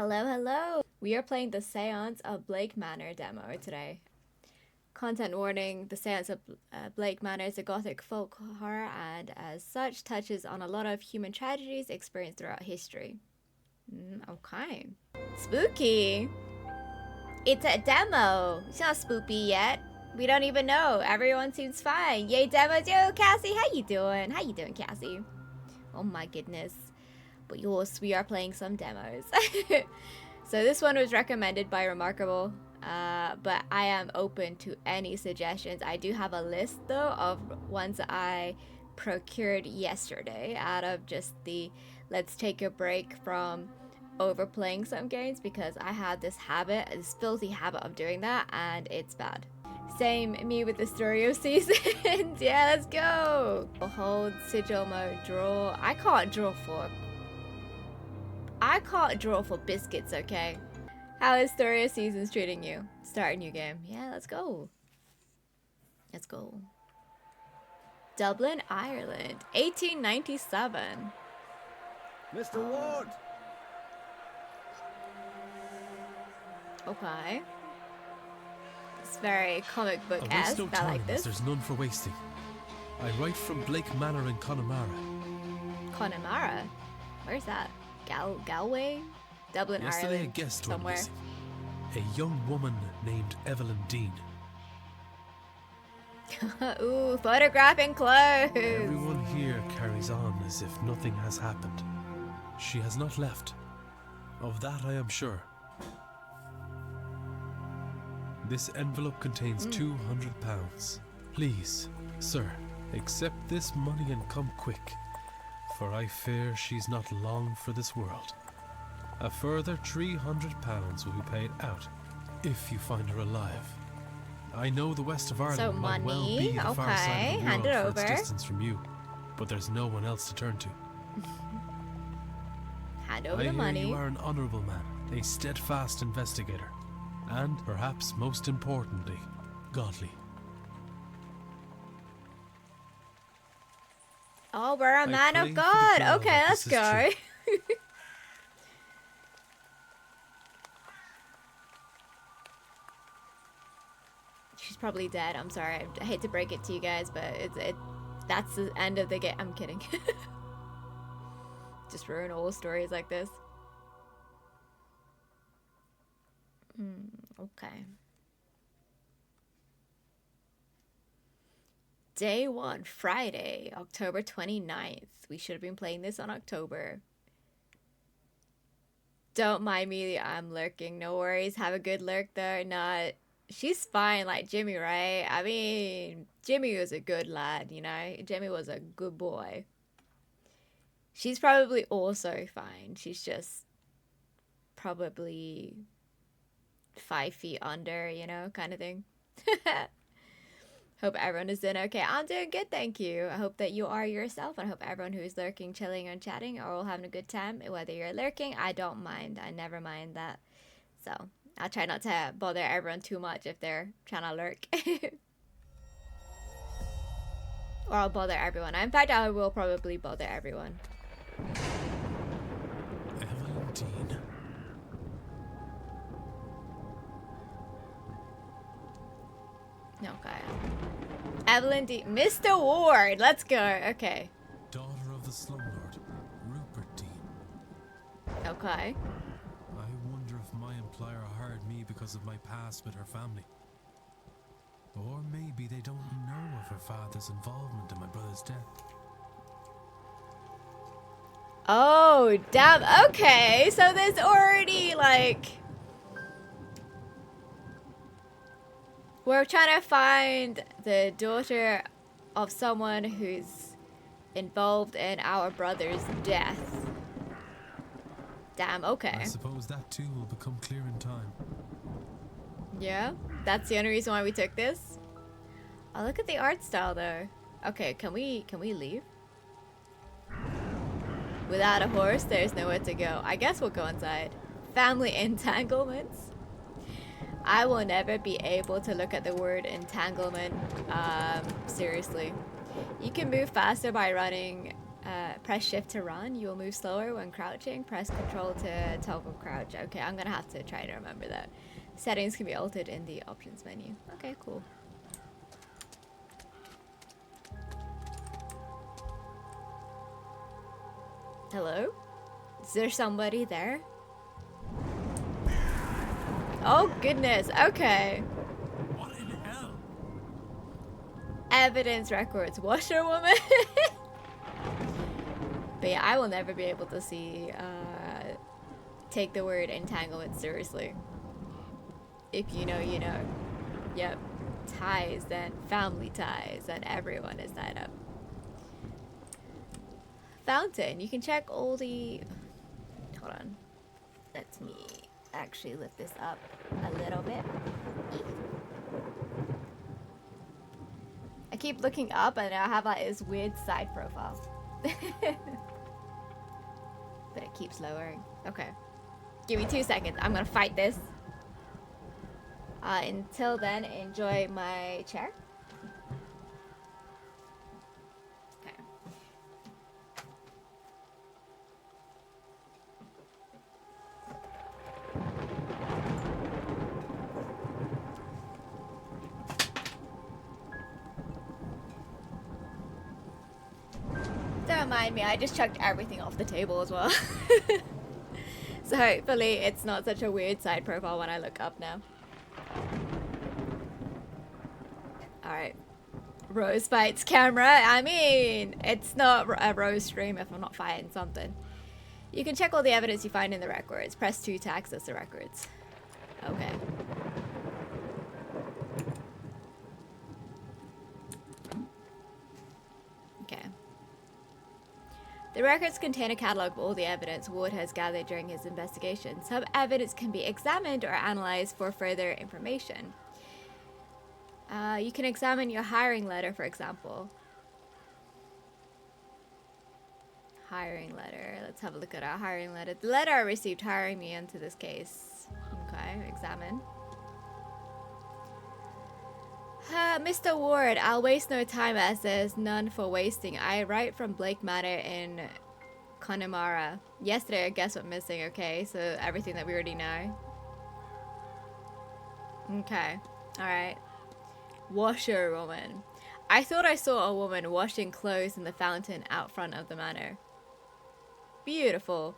Hello, hello! We are playing the Seance of Blake Manor demo today. Content warning, the Seance of Blake Manor is a gothic folk horror and as such touches on a lot of human tragedies experienced throughout history. Okay. Spooky! It's a demo! It's not spooky yet. We don't even know. Everyone seems fine. Yay demos! Yo, Cassie, how you doing? How you doing, Cassie? Oh my goodness. But yours, we are playing some demos. So this one was recommended by Remarkable, but I am open to any suggestions. I do have a list though of ones I procured yesterday out of just the let's take a break from overplaying some games, because I have this habit, this filthy habit of doing that, and it's bad. Same me with the story of seasons. Yeah, let's go. Hold sigil mode, draw. I can't draw for biscuits, okay? How is Story of Seasons treating you? Start a new game. Yeah, let's go. Let's go. Dublin, Ireland, 1897. Mr. Ward! Okay. It's very comic book-esque. No I like this. There's none for wasting. I write from Blake Manor in Connemara. Connemara? Where's that? Galway? Dublin, Yesterday Ireland, a guest somewhere. went missing. A young woman named Evelyn Dean. Ooh, photographing clothes. Everyone here carries on as if nothing has happened. She has not left. Of that I am sure. This envelope contains £200. Please, sir, accept this money and come quick, for I fear she's not long for this world. A further £300 will be paid out if you find her alive. I know the west of Ireland So might well money, be the far side okay, of the hand world it for its over. distance from you, but there's no one else to turn to. Hand over I the hear money. you are an honourable man, a steadfast investigator, and perhaps most importantly, godly. Oh, we're a man pray of for the God. girl Okay, that let's this is go. She's probably dead. I'm sorry. I hate to break it to you guys, but that's the end of the game. I'm kidding. Just ruin all stories like this. Okay. Day 1, Friday, October 29th. We should have been playing this on October. Don't mind me, I'm lurking. No worries. Have a good lurk though. Not. She's fine, like Jimmy, right? I mean, Jimmy was a good lad, you know? Jimmy was a good boy. She's probably also fine. She's just probably 5 feet under, you know, kind of thing. Hope everyone is doing okay. I'm doing good, thank you. I hope that you are yourself, and I hope everyone who is lurking, chilling, and chatting are all having a good time. Whether you're lurking, I don't mind. I never mind that. So I'll try not to bother everyone too much if they're trying to lurk. Or I'll bother everyone. In fact, I will probably bother everyone. Evelyn Dean. Okay. Evelyn D. Mr. Ward, let's go. Okay. Daughter of the slumlord, Rupert Dean. Okay. I wonder if my employer hired me because of my past with her family. Or maybe they don't know of her father's involvement in my brother's death. Oh, damn. Okay. So there's already, like... We're trying to find the daughter of someone who's involved in our brother's death. Damn, okay. I suppose that too will become clear in time. Yeah, that's the only reason why we took this. Oh, look at the art style though. Okay, can we leave? Without a horse, there's nowhere to go. I guess we'll go inside. Family entanglements. I will never be able to look at the word entanglement seriously. You can move faster by running press shift to run. You will move slower when crouching. Press control to toggle crouch. Okay, I'm gonna have to try to remember that. Settings can be altered in the options menu. Okay, cool. Hello? Is there somebody there? Oh goodness, okay. What in hell? Evidence records. Washerwoman? But yeah, I will never be able to see, take the word entanglement seriously. If you know, you know. Yep. Ties, then family ties, and everyone is tied up. Fountain. You can check all the... Hold on. Let me actually lift this up a little bit. I keep looking up and I have like this weird side profile. But it keeps lowering. Okay. Give me 2 seconds. I'm gonna fight this. Until then, enjoy my chair. Okay. Don't mind me, I just chucked everything off the table as well. So hopefully it's not such a weird side profile when I look up now. Alright. Rose fights camera. I mean, it's not a Rose stream if I'm not fighting something. You can check all the evidence you find in the records. Press 2 to access the records. Okay. Okay. The records contain a catalogue of all the evidence Ward has gathered during his investigation. Some evidence can be examined or analysed for further information. You can examine your hiring letter, for example. Hiring letter. Let's have a look at our hiring letter. The letter I received hiring me into this case. Okay, examine. Mr. Ward, I'll waste no time as there's none for wasting. I write from Blake Manor in Connemara. Yesterday, I guess what's missing, okay? So everything that we already know. Okay, alright. Washerwoman. I thought I saw a woman washing clothes in the fountain out front of the manor. Beautiful.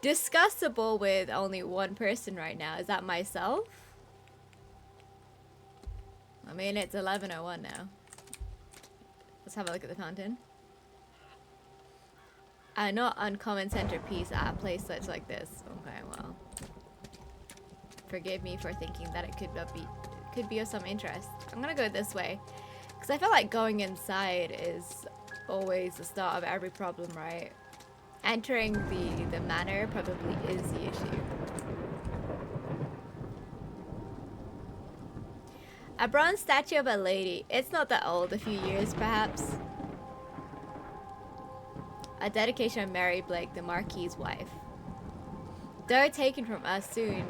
Discussable with only one person right now. Is that myself? I mean, it's 11:01 now. Let's have a look at the fountain. A not uncommon centerpiece at a place such like this. Okay, well. Forgive me for thinking that it could be of some interest. I'm gonna go this way. Because I feel like going inside is always the start of every problem, right? Entering the manor probably is the issue. A bronze statue of a lady. It's not that old, a few years perhaps. A dedication of Mary Blake, the Marquis's wife. Though taken from us soon.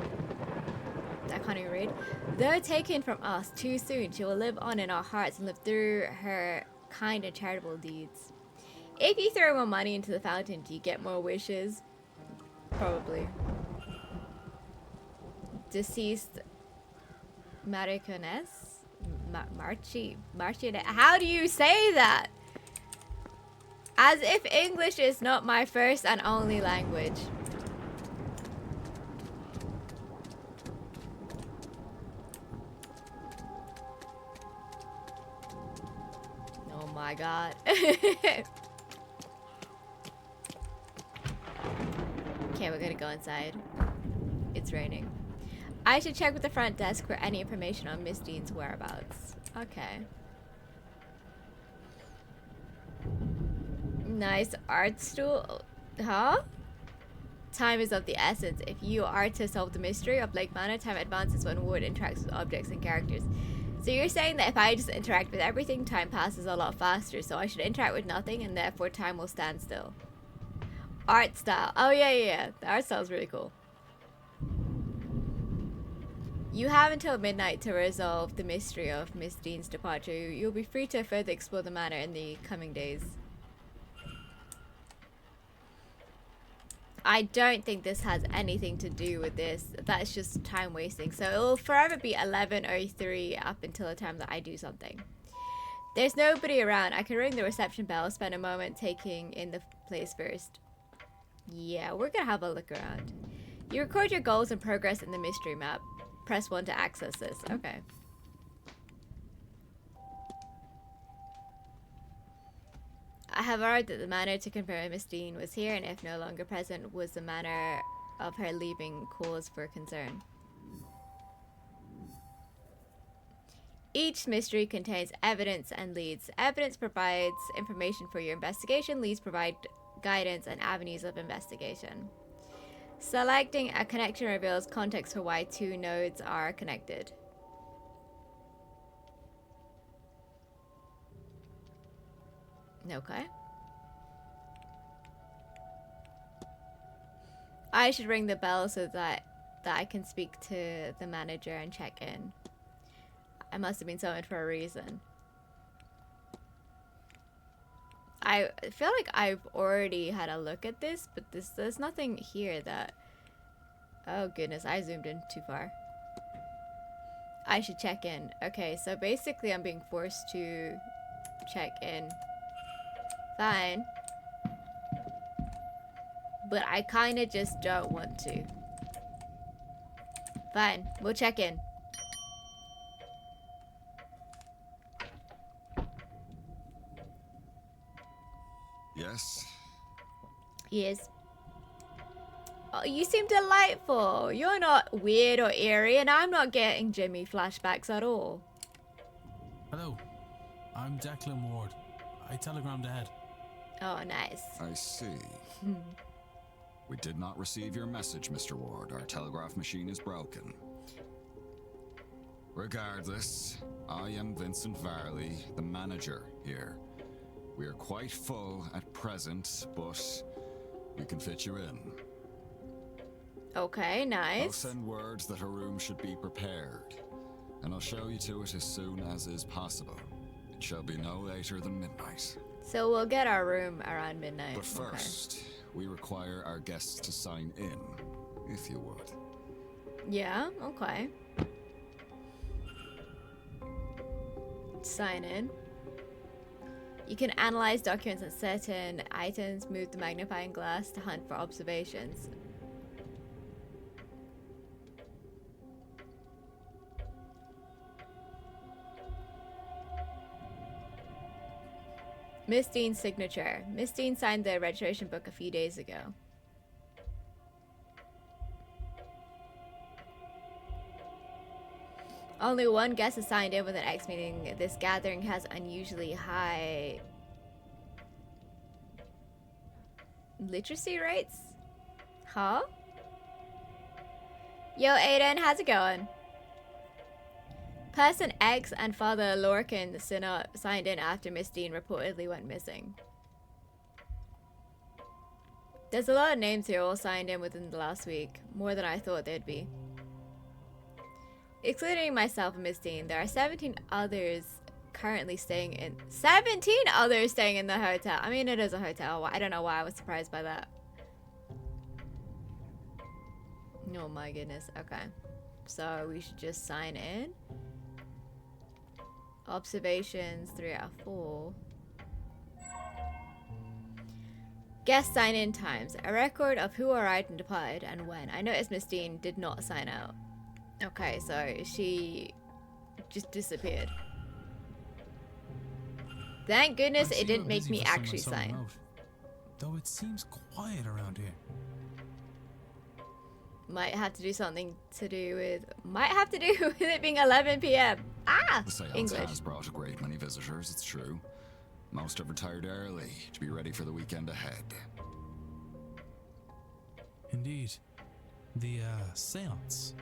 I can't even read. Though taken from us too soon, she will live on in our hearts and live through her kind and charitable deeds. If you throw more money into the fountain, do you get more wishes? Probably. Deceased Marchioness? Marchioness? How do you say that? As if English is not my first and only language. Oh my god. Okay, we're gonna go inside. It's raining. I should check with the front desk for any information on Miss Dean's whereabouts. Okay. Nice art stool. Huh? Time is of the essence. If you are to solve the mystery of Blake Manor, time advances when Ward interacts with objects and characters. So you're saying that if I just interact with everything, time passes a lot faster, so I should interact with nothing and therefore time will stand still. Art style. Oh yeah. The art style is really cool. You have until midnight to resolve the mystery of Miss Dean's departure. You'll be free to further explore the manor in the coming days. I don't think this has anything to do with this. That's just time wasting. So it will forever be 11:03 up until the time that I do something. There's nobody around. I can ring the reception bell, spend a moment taking in the place first. Yeah, we're gonna have a look around. You record your goals and progress in the mystery map. Press 1 to access this. Okay. I have arrived at the manor to confirm Miss Dean was here, and if no longer present, was the manner of her leaving cause for concern. Each mystery contains evidence and leads. Evidence provides information for your investigation. Leads provide guidance and avenues of investigation. Selecting a connection reveals context for why two nodes are connected. Okay. I should ring the bell so that I can speak to the manager and check in. I must have been summoned for a reason. I feel like I've already had a look at this, but there's nothing here that... Oh goodness, I zoomed in too far. I should check in. Okay, so basically I'm being forced to check in. Fine. But I kind of just don't want to. Fine, we'll check in. Yes? Yes. Oh, you seem delightful. You're not weird or eerie, and I'm not getting Jimmy flashbacks at all. Hello, I'm Declan Ward. I telegrammed ahead. Oh, nice. I see. We did not receive your message, Mr. Ward. Our telegraph machine is broken. Regardless, I am Vincent Varley, the manager here. We are quite full at present, but we can fit you in. Okay, I'll nice. send words that a room should be prepared, and I'll show you to it as soon as is possible. It shall be no later than midnight. So we'll get our room around midnight. But first, we require our guests to sign in, if you would. Yeah, okay. Sign in. You can analyze documents and certain items, move the magnifying glass to hunt for observations. Miss Dean's signature. Miss Dean signed the registration book a few days ago. Only one guest is signed in with an X, meaning this gathering has unusually high literacy rates? Huh? Yo, Aiden, how's it going? Person X and Father Lorcan signed in after Miss Dean reportedly went missing. There's a lot of names here all signed in within the last week. More than I thought there'd be. Excluding myself and Miss Dean, there are 17 others currently staying in... 17 others staying in the hotel! I mean, it is a hotel. I don't know why I was surprised by that. Oh my goodness. Okay. So we should just sign in. Observations 3 out of 4. Guest sign-in times. A record of who arrived and departed and when. I noticed Miss Dean did not sign out. Okay, so she just disappeared. Thank goodness it didn't make me actually sign. Though it seems quiet around here. Might have to do something to do with... Might have to do with it being 11 p.m. Ah! The seance English. has brought a great many visitors, it's true. Most have retired early to be ready for the weekend ahead. Indeed. The, seance.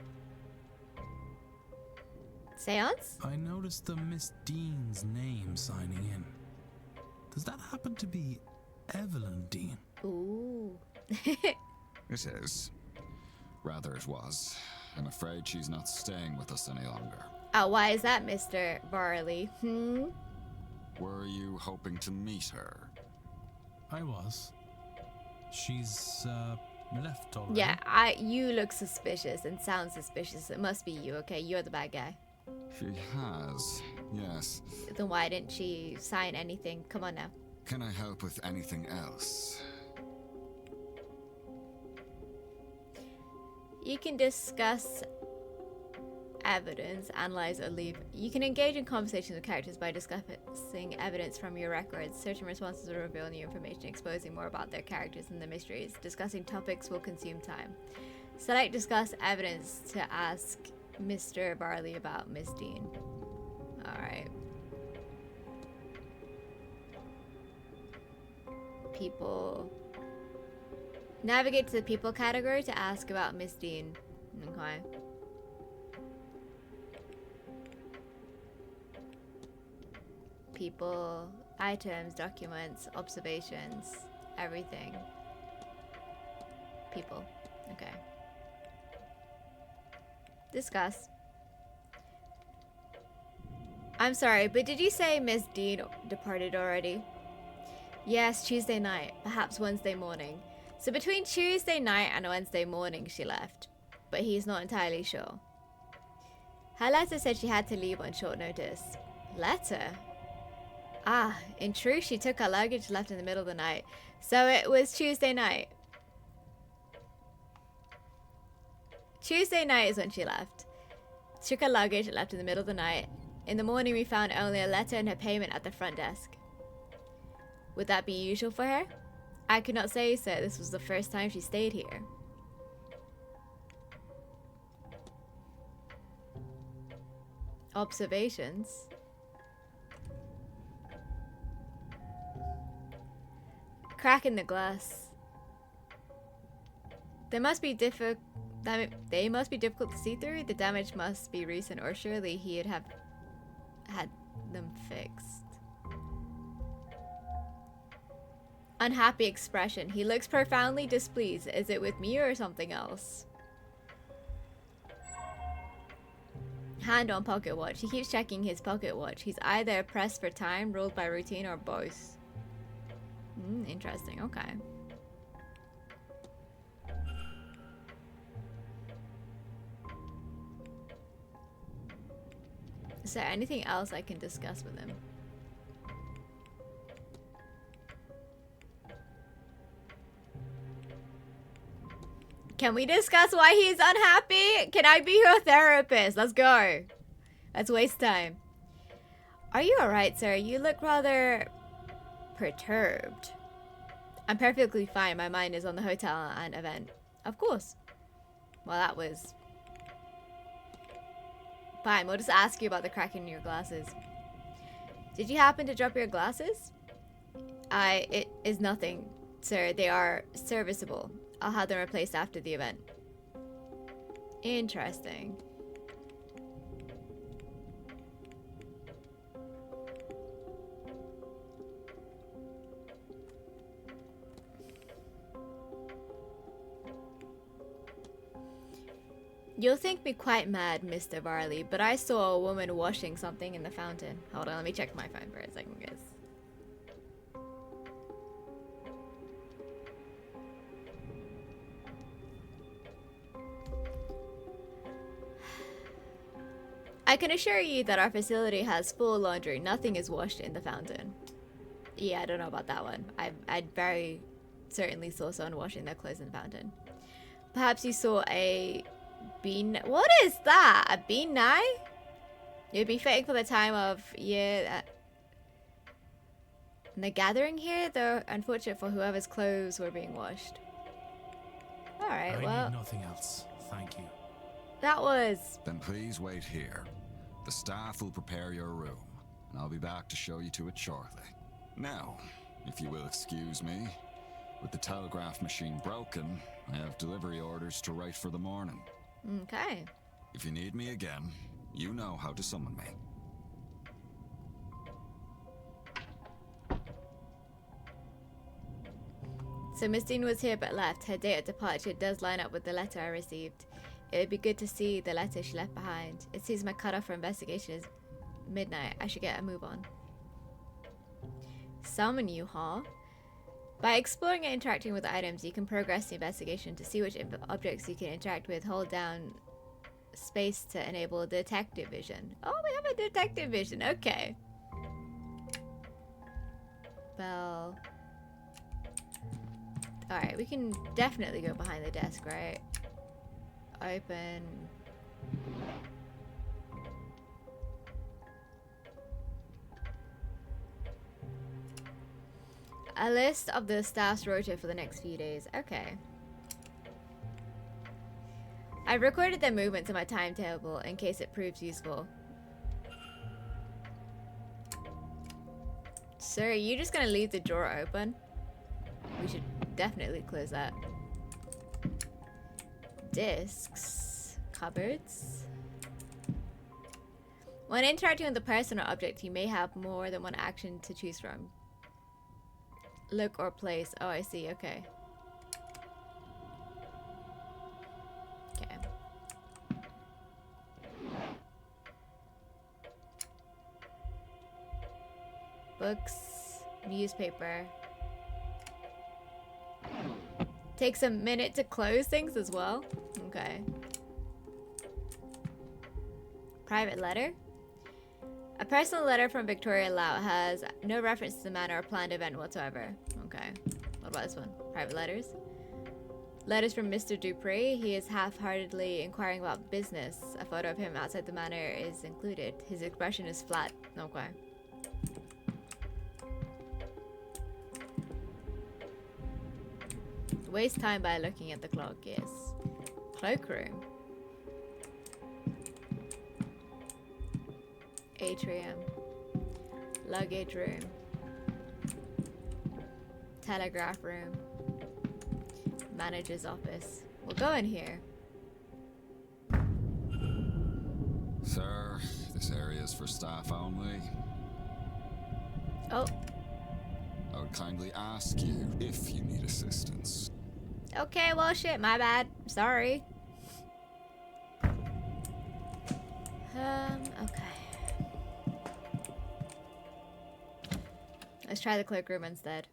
Seance? I noticed the Miss Dean's name signing in. Does that happen to be Evelyn Dean? Ooh. It is. Rather it was. I'm afraid she's not staying with us any longer. Oh, why is that, Mr. Varley? Were you hoping to meet her? I was. She's, left already. Yeah, you look suspicious and sound suspicious. It must be you, okay? You're the bad guy. She has, yes. Then why didn't she sign anything? Come on now. Can I help with anything else? You can discuss evidence, analyze or leave. You can engage in conversations with characters by discussing evidence from your records. Certain responses will reveal new information, exposing more about their characters and the mysteries. Discussing topics will consume time. Select discuss evidence to ask Mr. Barley about Miss Dean. Alright. People. Navigate to the people category to ask about Miss Dean. Okay. People, items, documents, observations, everything. People. Okay. Discuss. I'm sorry, but did you say Miss Dean departed already? Yes, Tuesday night, perhaps Wednesday morning. So between Tuesday night and Wednesday morning she left, but he's not entirely sure. Her letter said she had to leave on short notice. Letter? Ah, in truth, she took her luggage, left in the middle of the night. So it was Tuesday night. Tuesday night is when she left. Took her luggage, left in the middle of the night. In the morning, we found only a letter and her payment at the front desk. Would that be usual for her? I could not say so. This was the first time she stayed here. Observations. Crack in the glass. They must be difficult to see through. The damage must be recent, or surely he'd have had them fixed. Unhappy expression. He looks profoundly displeased. Is it with me or something else? Hand on pocket watch. He keeps checking his pocket watch. He's either pressed for time, ruled by routine, or both. Interesting. Okay. Is there anything else I can discuss with him? Can we discuss why he's unhappy? Can I be your therapist? Let's go. Let's waste time. Are you alright, sir? You look rather perturbed. I'm perfectly fine. My mind is on the hotel and event. Of course. Well, that was... Fine, we'll just ask you about the crack in your glasses. Did you happen to drop your glasses? It is nothing, sir. They are serviceable. I'll have them replaced after the event. Interesting. You'll think me quite mad, Mr. Varley, but I saw a woman washing something in the fountain. Hold on, let me check my phone for a second, guys. I can assure you that our facility has full laundry. Nothing is washed in the fountain. Yeah, I don't know about that one. I very certainly saw someone washing their clothes in the fountain. Perhaps you saw a bean... What is that? A bean knife? It'd be fitting for the time of year and the gathering here, though unfortunate for whoever's clothes were being washed. Alright, well... I need nothing else. Thank you. That was... Then please wait here. The staff will prepare your room, and I'll be back to show you to it shortly. Now, if you will excuse me, with the telegraph machine broken, I have delivery orders to write for the morning. Okay. If you need me again, you know how to summon me. So Miss Dean was here but left. Her date of departure does line up with the letter I received. It would be good to see the letter she left behind. It seems my cutoff for investigation is midnight. I should get a move on. Summon you, huh? By exploring and interacting with items, you can progress the investigation to see which objects you can interact with. Hold down space to enable detective vision. Oh, we have a detective vision. Okay. Bell. Alright, we can definitely go behind the desk, right? Open. A list of the staff's rota for the next few days. Okay. I've recorded their movements in my timetable in case it proves useful. Sir, are you just gonna leave the drawer open? We should definitely close that. Discs. Cupboards. When interacting with a person or object, you may have more than one action to choose from. Look or place. Oh, I see. Okay. Okay. Books. Newspaper. Takes a minute to close things as well. Okay. Private letter. A personal letter from Victoria Lau has no reference to the manner or planned event whatsoever. Okay. What about this one? Private letters. Letters from Mr. Dupree. He is half-heartedly inquiring about business. A photo of him outside the manor is included. His expression is flat. Okay. Waste time by looking at the clock, yes. Cloakroom. Atrium. Luggage room. Telegraph room. Manager's office. We'll go in here. Sir, this area is for staff only. Oh, I would kindly ask you if you need assistance. okay, well shit, my bad. Sorry. Okay. Let's try the cloakroom instead.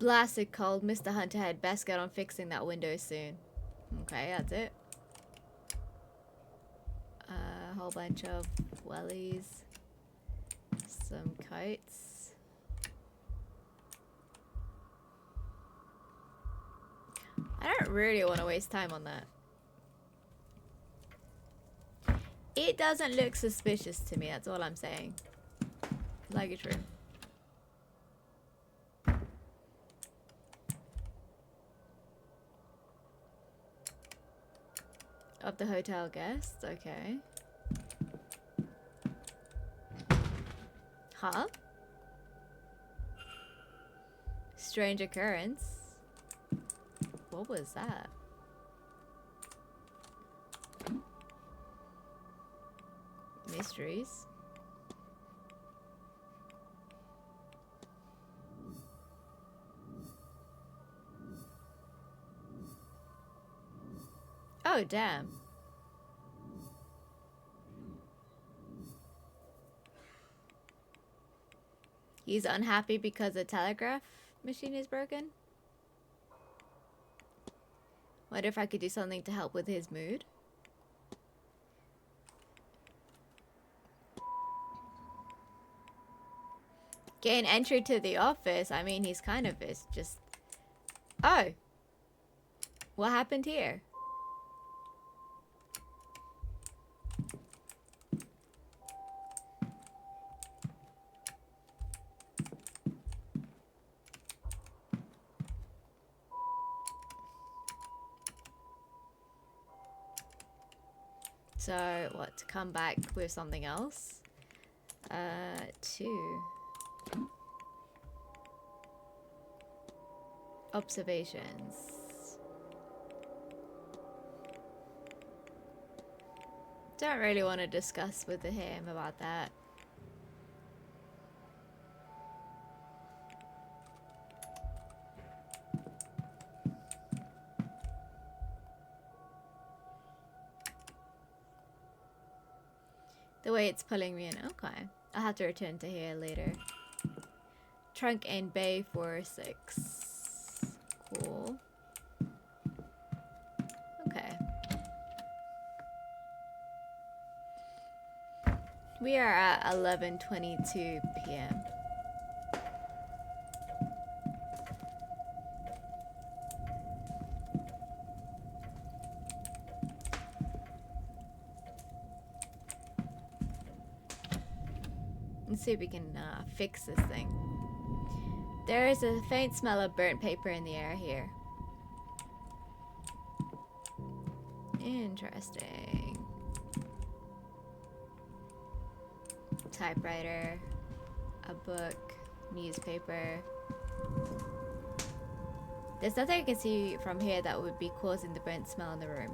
Blasted cold. Mr. Hunter had best get on fixing that window soon. Okay, that's it. A whole bunch of wellies. Some coats. I don't really want to waste time on that. It doesn't look suspicious to me, that's all I'm saying. Luggage room. Of the hotel guests, okay. Huh? Strange occurrence. What was that? Mysteries. Oh, damn. He's unhappy because the telegraph machine is broken? Wonder if I could do something to help with his mood? Gain entry to the office. I mean, he's kind of is just... Oh! What happened here? So, what, to come back with something else? 2. Observations. Don't really want to discuss with him about that. The The way it's pulling me in. Okay. I'll have to return to here later. Trunk in bay 46. Cool. Okay. We are at 11:22 p.m. Let's see if we can fix this thing. There is a faint smell of burnt paper in the air here. Interesting. Typewriter, a book, newspaper. There's nothing I can see from here that would be causing the burnt smell in the room.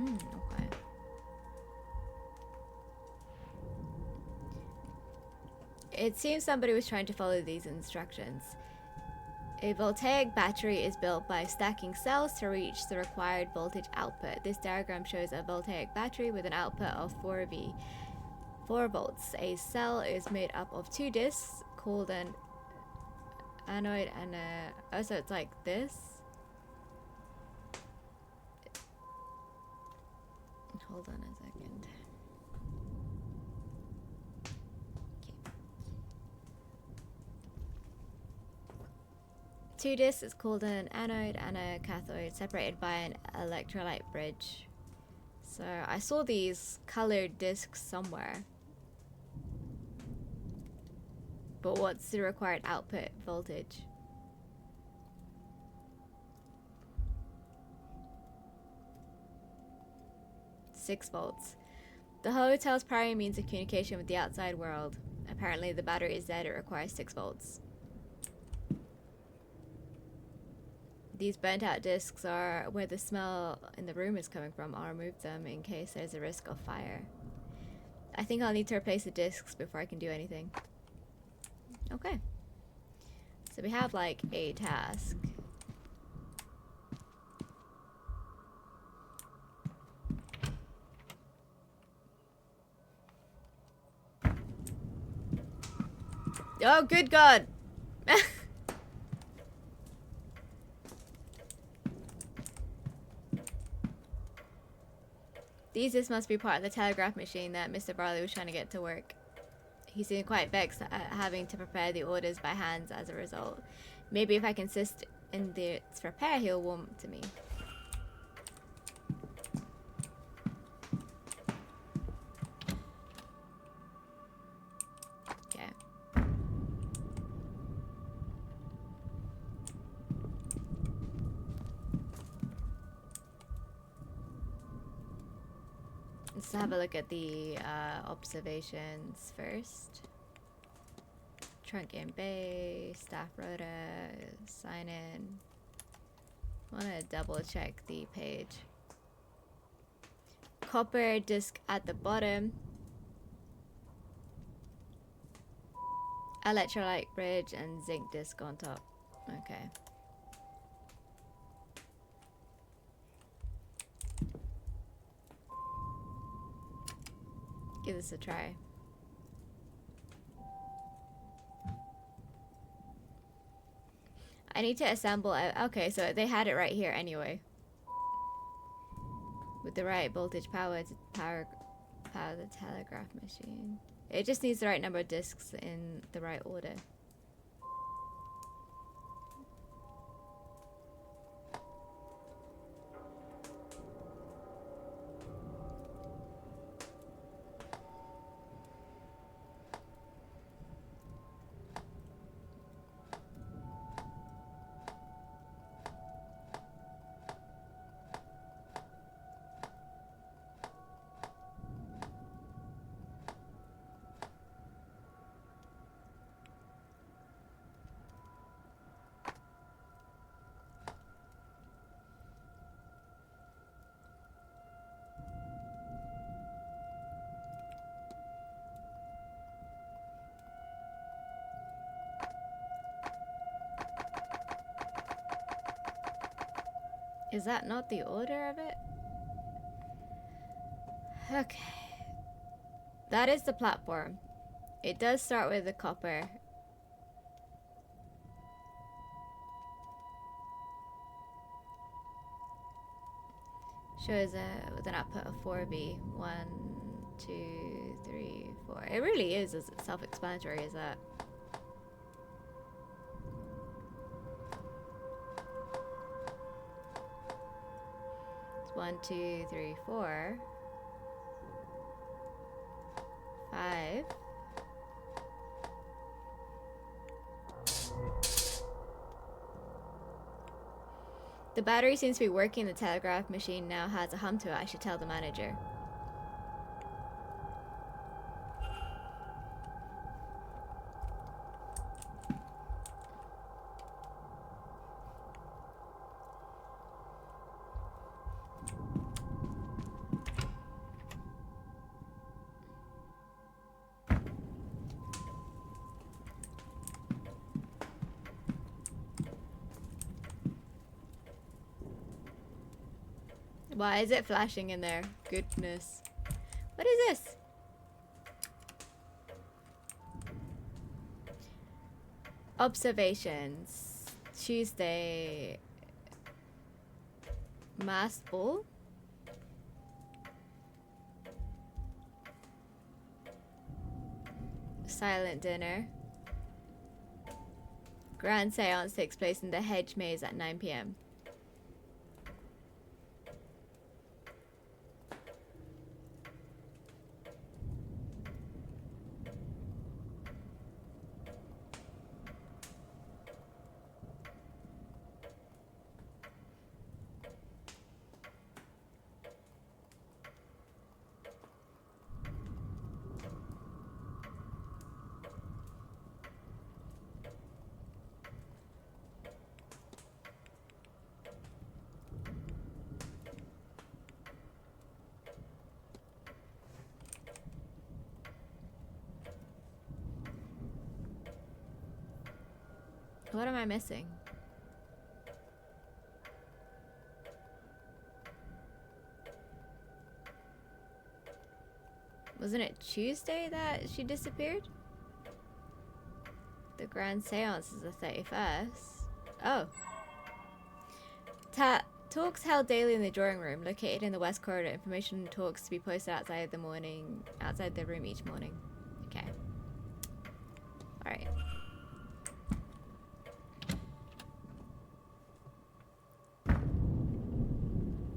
Okay. It seems somebody was trying to follow these instructions. A voltaic battery is built by stacking cells to reach the required voltage output. This diagram shows a voltaic battery with an output of 4 volts. A cell is made up of 2 discs called an anode and a... Oh, so it's like this? Hold on a second. Okay. 2 discs is called an anode and a cathode, separated by an electrolyte bridge. So I saw these colored discs somewhere. But what's the required output voltage? Six volts. The hotel's primary means of communication with the outside world. Apparently the battery is dead, it requires 6 volts. These burnt out discs are where the smell in the room is coming from. I'll remove them in case there's a risk of fire. I think I'll need to replace the discs before I can do anything. Okay. So we have like a task. Oh, good God. This must be part of the telegraph machine that Mr. Barley was trying to get to work. He seemed quite vexed at having to prepare the orders by hands as a result. Maybe if I can assist in its repair, he'll warm to me. Okay. Let's have a look at the observations first. Trunk in bay, staff rota, sign in. I want to double check the page. Copper disc at the bottom. Electrolyte bridge and zinc disc on top. Okay. Give this a try. I need to assemble okay, so they had it right here anyway. With the right voltage power to power the telegraph machine. It just needs the right number of discs in the right order. Is that not the order of it? Okay. That is the platform. It does start with the copper. Shows with an output of 4B. 1, 2, 3, 4. It really is as self-explanatory as that. It's 1, 2, 3, 4, 5. The battery seems to be working. The telegraph machine now has a hum to it. I should tell the manager. Why is it flashing in there? Goodness. What is this? Observations. Tuesday. Masked ball. Silent dinner. Grand seance takes place in the hedge maze at 9 p.m. What am I missing? Wasn't it Tuesday that she disappeared? The grand seance is the 31st. Oh. Talks held daily in the drawing room, located in the west corridor. Information and talks to be posted outside the room each morning. Okay. Alright.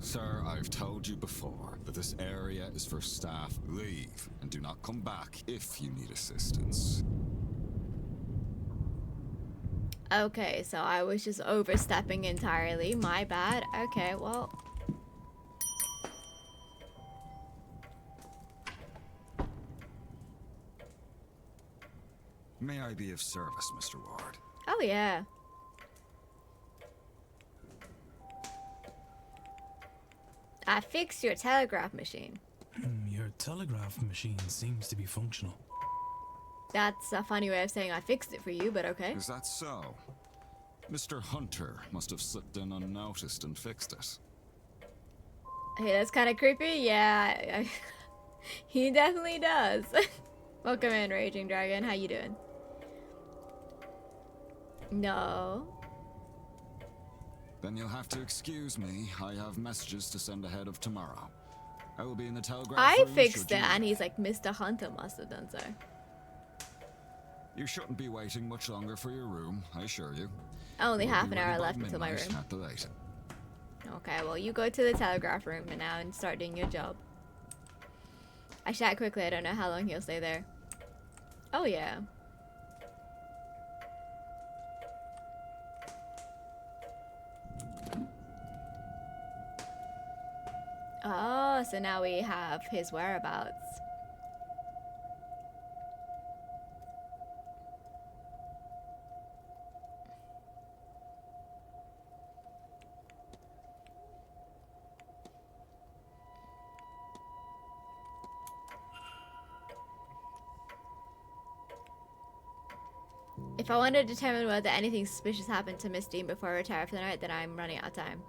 Sir, I've told you before that this area is for staff. Leave and do not come back if you need assistance. Okay, so I was just overstepping entirely. My bad. Okay, well. May I be of service, Mr. Ward? Oh, yeah. I fixed your telegraph machine. Your telegraph machine seems to be functional. That's a funny way of saying I fixed it for you, but okay. Is that so? Mr. Hunter must have slipped in unnoticed and fixed it. Hey, that's kind of creepy. Yeah, he definitely does. Welcome in, Raging Dragon. How you doing? No. Then you'll have to excuse me. I have messages to send ahead of tomorrow. I will be in the telegraph I room fixed should it, you- and he's like, Mr. Hunter must have done so. You shouldn't be waiting much longer for your room, I assure you. Only We'll half be an hour ready by left until my midnight room. At the latest. Okay, well, you go to the telegraph room now and start doing your job. I chat quickly. I don't know how long he'll stay there. Oh, yeah. Oh, so now we have his whereabouts. If I want to determine whether anything suspicious happened to Miss Dean before I retire for the night, then I'm running out of time.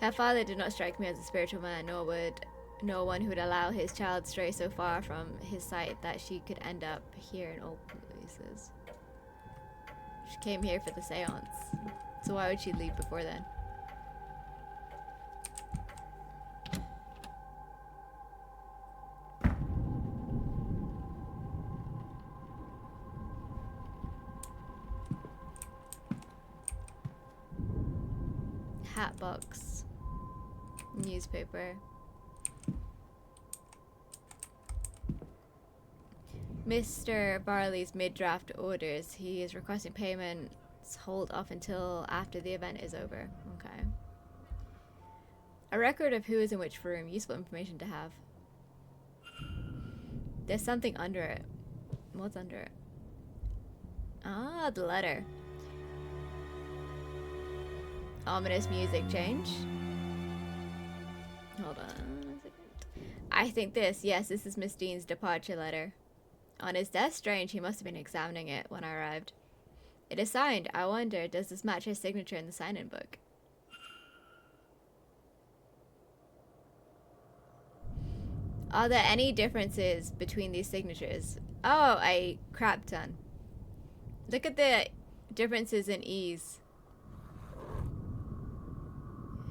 Her father did not strike me as a spiritual man, nor would no one who would allow his child stray so far from his sight that she could end up here in all places. She came here for the seance, so why would she leave before then? Hat box. Newspaper. Mr. Barley's mid-draft orders. He is requesting payments hold off until after the event is over. Okay. A record of who is in which room. Useful information to have. There's something under it. What's under it? Ah, the letter. Ominous music change. Hold on a second. I think this. Yes, this is Miss Dean's departure letter. On his desk, strange, he must have been examining it when I arrived. It is signed. I wonder, does this match his signature in the sign-in book? Are there any differences between these signatures? Oh, a crap ton. Look at the differences in ease.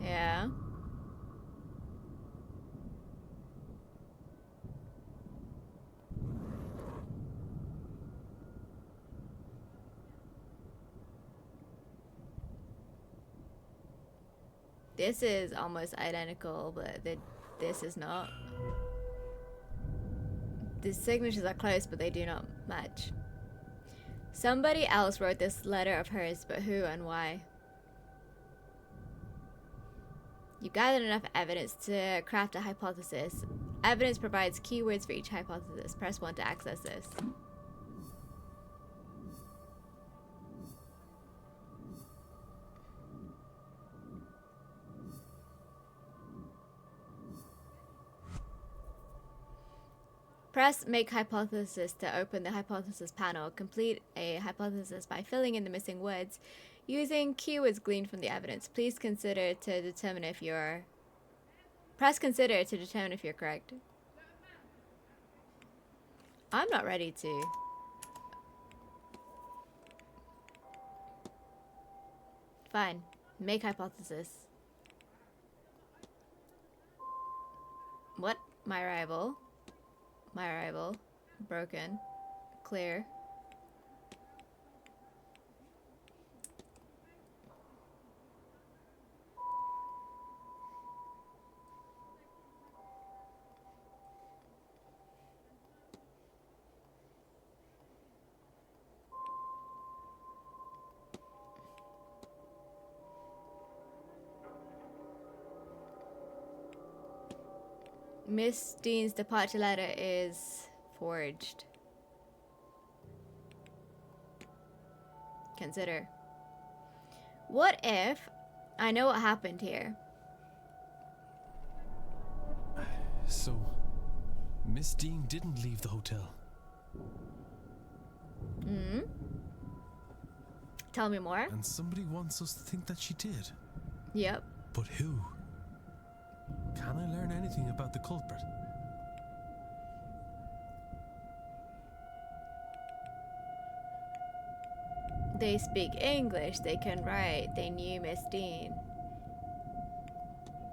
Yeah. This is almost identical, but this is not. The signatures are close, but they do not match. Somebody else wrote this letter of hers, but who and why? You gathered enough evidence to craft a hypothesis. Evidence provides keywords for each hypothesis. Press 1 to access this. Press Make Hypothesis to open the hypothesis panel. Complete a hypothesis by filling in the missing words using keywords gleaned from the evidence. Please consider to determine if you're... Press Consider to determine if you're correct. I'm not ready to. Fine. Make hypothesis. What? My rival. My arrival. Broken. Clear. Miss Dean's departure letter is forged. Consider. What if I know what happened here? So, Miss Dean didn't leave the hotel. Hmm? Tell me more. And somebody wants us to think that she did. Yep. But who? Can I learn anything about the culprit? They speak English, they can write, they knew Miss Dean.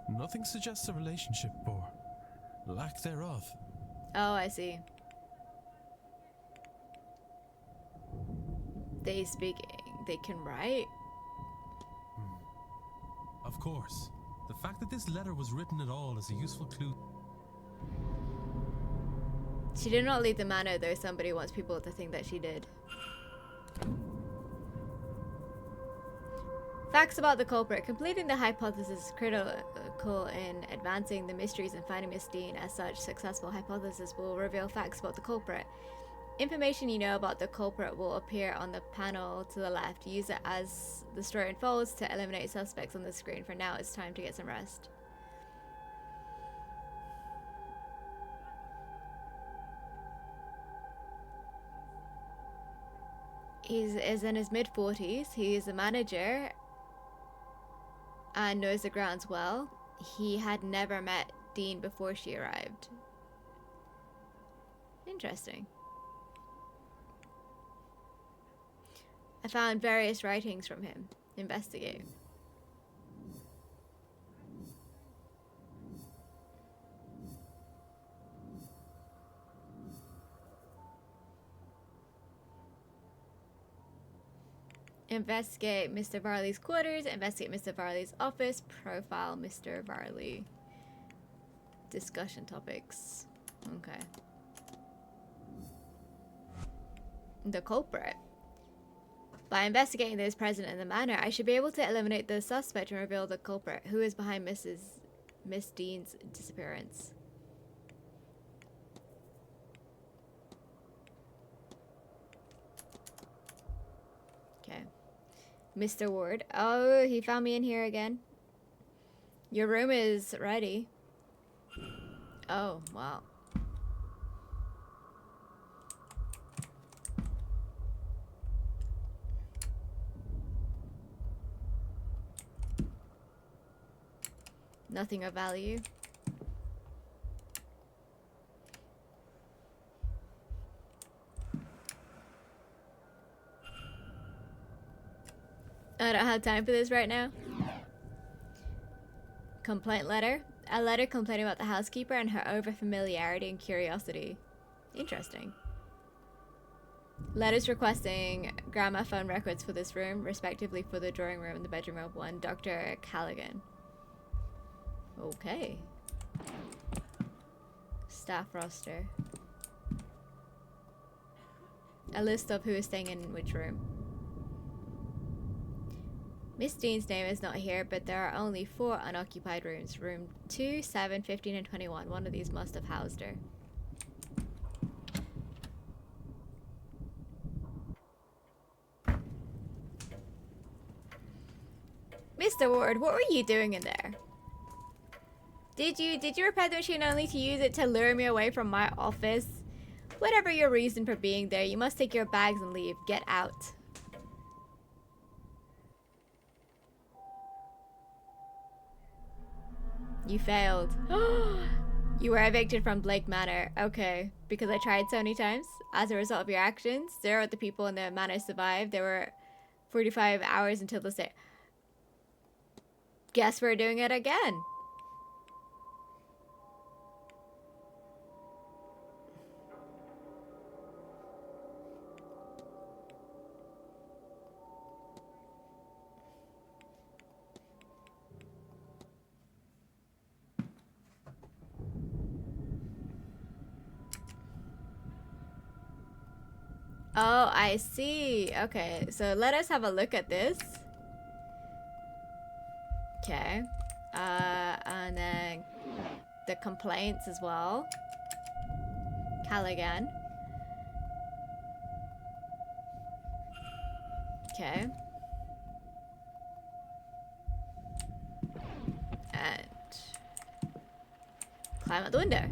Nothing suggests a relationship or lack thereof. Oh, I see. They speak, they can write? Of course. The fact that this letter was written at all is a useful clue. She did not leave the manor, though somebody wants people to think that she did. Facts about the culprit. Completing the hypothesis is critical in advancing the mysteries and finding Miss Dean. As such, successful hypothesis will reveal facts about the culprit. Information you know about the culprit will appear on the panel to the left. Use it as the story unfolds to eliminate suspects on the screen. For now, it's time to get some rest. He is in his mid-40s. He is a manager and knows the grounds well. He had never met Dean before she arrived. Interesting. I found various writings from him. Investigate. Investigate Mr. Varley's quarters. Investigate Mr. Varley's office. Profile Mr. Varley. Discussion topics. Okay. The culprit. By investigating those present in the manor, I should be able to eliminate the suspect and reveal the culprit. Who is behind Miss Dean's disappearance? Okay. Mr. Ward. Oh, he found me in here again. Your room is ready. Oh, wow. Nothing of value. I don't have time for this right now. Complaint letter. A letter complaining about the housekeeper and her over-familiarity and curiosity. Interesting. Letters requesting gramophone records for this room, respectively for the drawing room and the bedroom of one Dr. Callaghan. Okay. Staff roster. A list of who is staying in which room. Miss Dean's name is not here, but there are only 4 unoccupied rooms. Room 2, 7, 15, and 21. One of these must have housed her. Mr. Ward, what were you doing in there? Did you repair the machine only to use it to lure me away from my office? Whatever your reason for being there, you must take your bags and leave. Get out. You failed. You were evicted from Blake Manor. Okay. Because I tried so many times. As a result of your actions, 0 of the people in the manor survived. There were 45 hours until the day. Guess we're doing it again. Oh, I see. Okay, so let us have a look at this. Okay. And then the complaints as well. Callaghan. Okay. And climb out the window.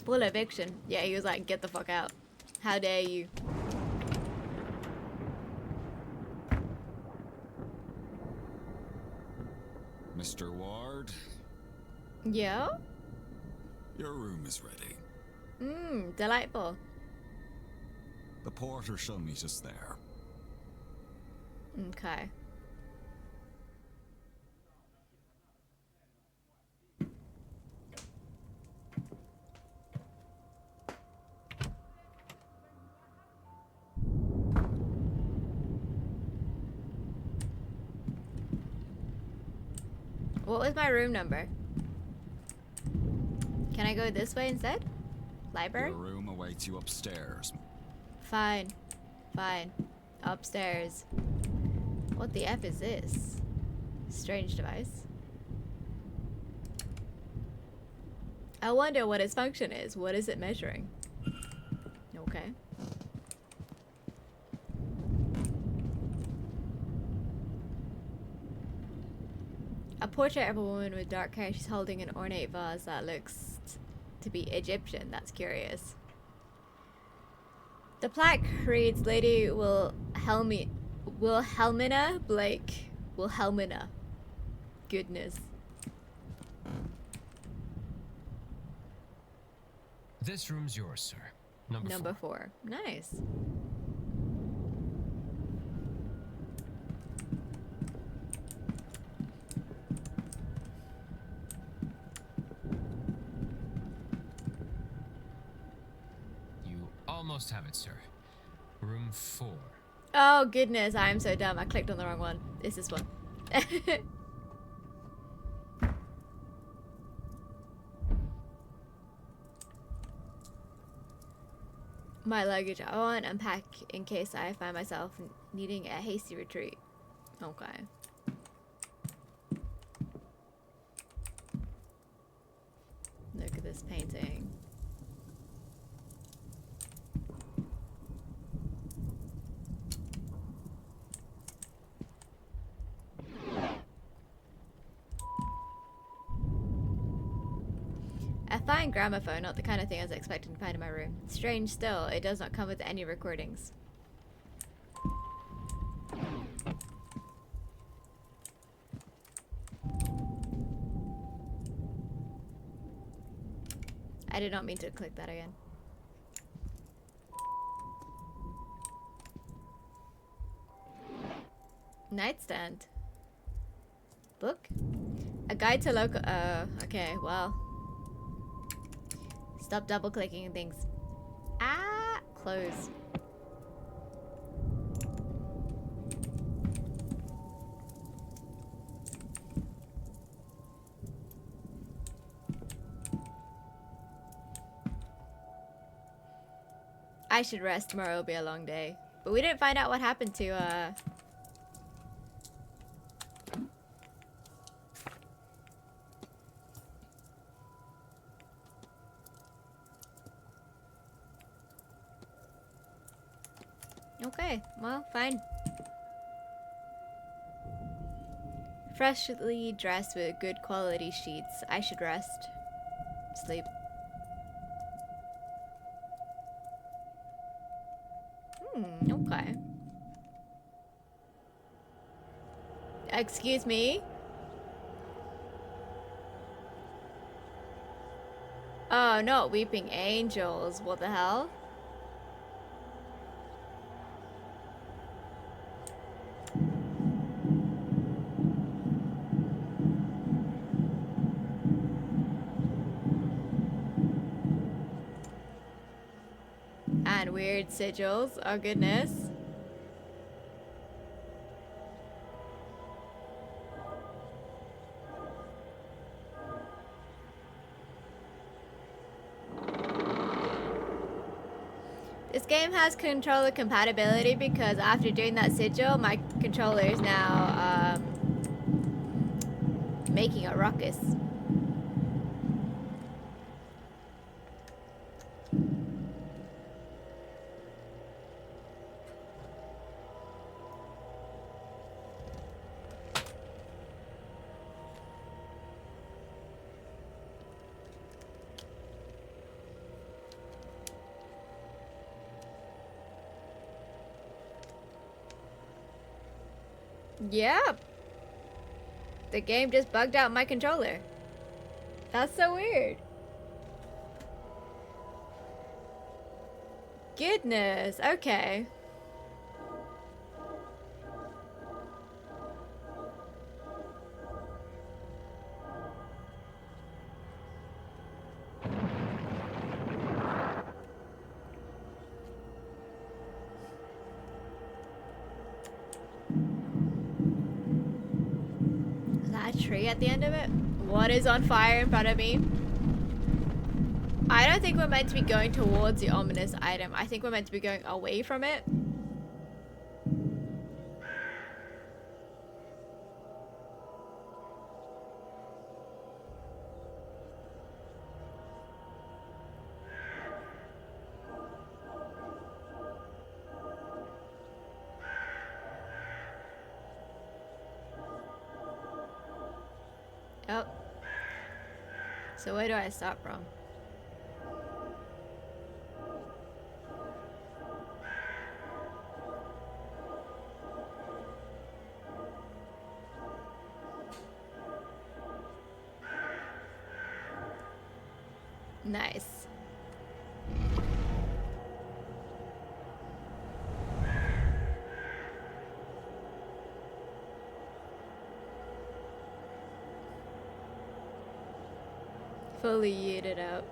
Full eviction. Yeah, he was like, get the fuck out. How dare you? Mr. Ward, Yeah? your room is ready. Delightful. The porter shall meet us there. Okay. What was my room number? Can I go this way instead? Library? Your room awaits you upstairs. Fine. Fine. Upstairs. What the F is this? Strange device. I wonder what its function is. What is it measuring? Okay. A portrait of a woman with dark hair. She's holding an ornate vase that looks to be Egyptian. That's curious. The plaque reads Lady Wilhelmina Blake. Wilhelmina. Goodness. This room's yours, sir. Number 4. Nice. You almost have it, sir. Room 4. Oh goodness, I am so dumb. I clicked on the wrong one. It's this one. My luggage. I won't unpack in case I find myself needing a hasty retreat. Okay. Look at this painting. A fine gramophone, not the kind of thing I was expecting to find in my room. Strange still, it does not come with any recordings. I did not mean to click that again. Nightstand. Book? A guide to local... okay, well... Stop double clicking things. Ah, close. I should rest. Tomorrow will be a long day. But we didn't find out what happened to Okay, well, fine. Freshly dressed with good quality sheets. I should rest. Sleep. Okay. Excuse me? Oh, not weeping angels. What the hell? And weird sigils. Oh, goodness. This game has controller compatibility because after doing that sigil, my controller is now making a ruckus. Yep. The game just bugged out my controller. That's so weird. Goodness. Okay. Is that a tree at the end of it? What is on fire in front of me? I don't think we're meant to be going towards the ominous item. I think we're meant to be going away from it. Oh. So where do I start from? Nice. Fully yeeted out.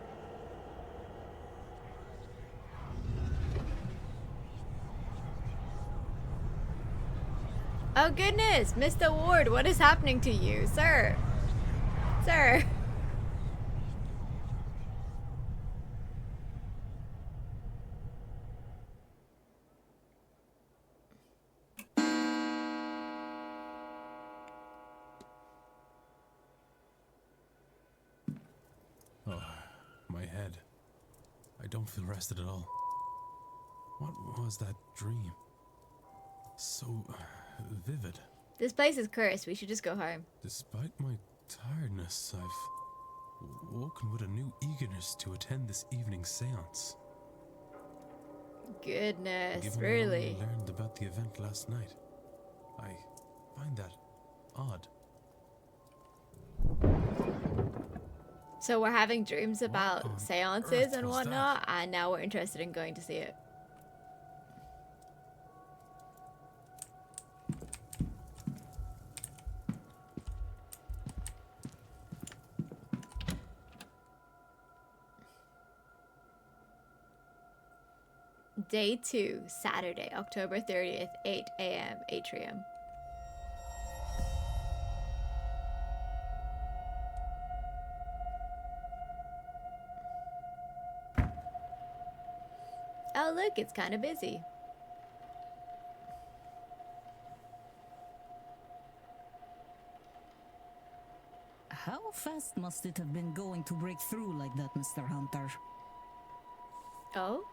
Oh goodness, Mr. Ward, what is happening to you, sir? Sir. Oh, my head. I don't feel rested at all. What was that dream? So vivid. This place is cursed. We should just go home. Despite my tiredness, I've woken with a new eagerness to attend this evening's seance. Goodness, Given really? what I learned about the event last night, I find that odd. So we're having dreams about on seances earth and was whatnot, and now we're interested in going to see it. Day 2, Saturday, October 30th, 8 a.m. Atrium. Oh look, it's kind of busy. How fast must it have been going to break through like that, Mr. Hunter? Oh?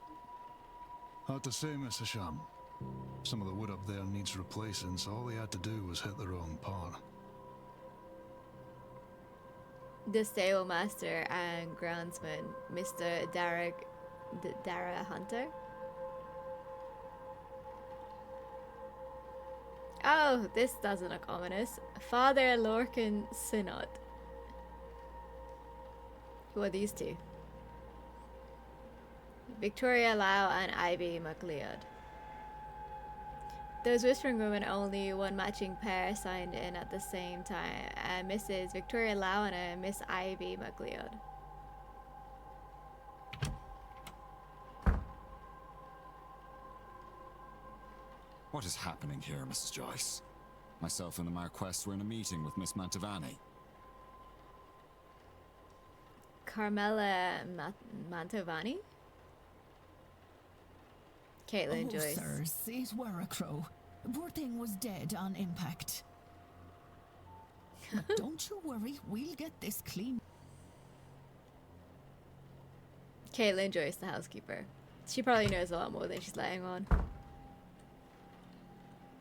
Hard to say, Mr. Sham. Some of the wood up there needs replacing, so all they had to do was hit the wrong part. The stable master and groundsman, Mr. Dara Hunter. Oh, this doesn't look ominous. Father Lorcan Synod. Who are these two? Victoria Lau and Ivy MacLeod. Those whispering women, only one matching pair signed in at the same time. Mrs. Victoria Lau and Miss Ivy MacLeod. What is happening here, Mrs. Joyce? Myself and the Marquess were in a meeting with Miss Mantovani. Carmela Mantovani? Caitlin Joyce. Sirs, it were a crow. Poor thing was dead on impact. But don't you worry, we'll get this clean. Caitlin Joyce, the housekeeper. She probably knows a lot more than she's letting on.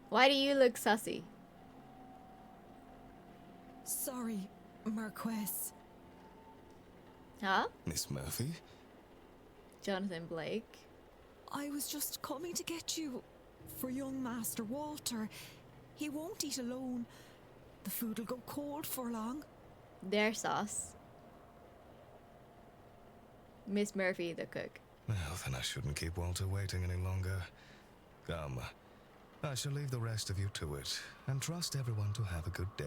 Why do you look sussy? Sorry, Marquess. Huh? Miss Murphy? Jonathan Blake. I was just coming to get you for young Master Walter. He won't eat alone. The food'll go cold for long. Their sauce. Miss Murphy, the cook. Well, then I shouldn't keep Walter waiting any longer. Come, I shall leave the rest of you to it, and trust everyone to have a good day.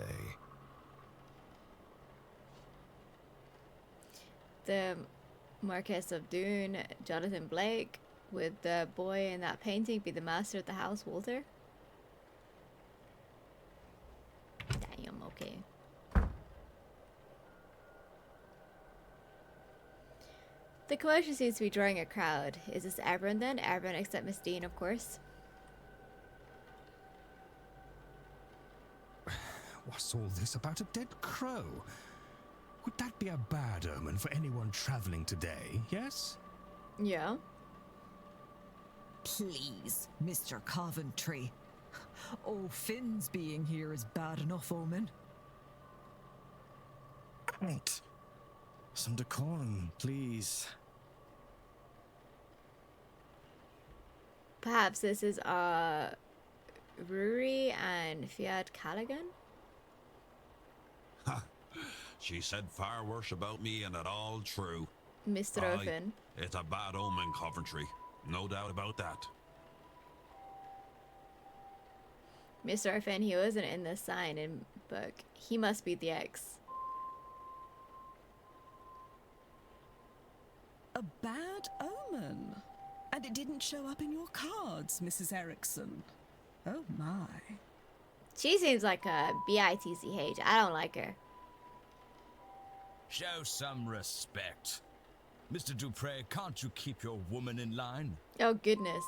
The Marquess of Doon, Jonathan Blake, would the boy in that painting be the master of the house, Walter? Damn, okay. The commotion seems to be drawing a crowd. Is this everyone then? Everyone except Miss Dean, of course. What's all this about a dead crow? Would that be a bad omen for anyone traveling today, yes? Yeah. Please, Mr. Coventry. Oh, Finn's being here is bad enough omen. Right. Some decorum, please. Perhaps this is Ruri and Fiat Callaghan? Ha! She said far worse about me, and it all true. Mr. Aye, Ofen. it's a bad omen, Coventry. No doubt about that. Mr. Ofen, he wasn't in the sign-in book. He must be the ex. A bad omen? And it didn't show up in your cards, Mrs. Erickson. Oh my. She seems like a bitch. I don't like her. Show some respect. Mr. Dupre, can't you keep your woman in line? Oh, goodness.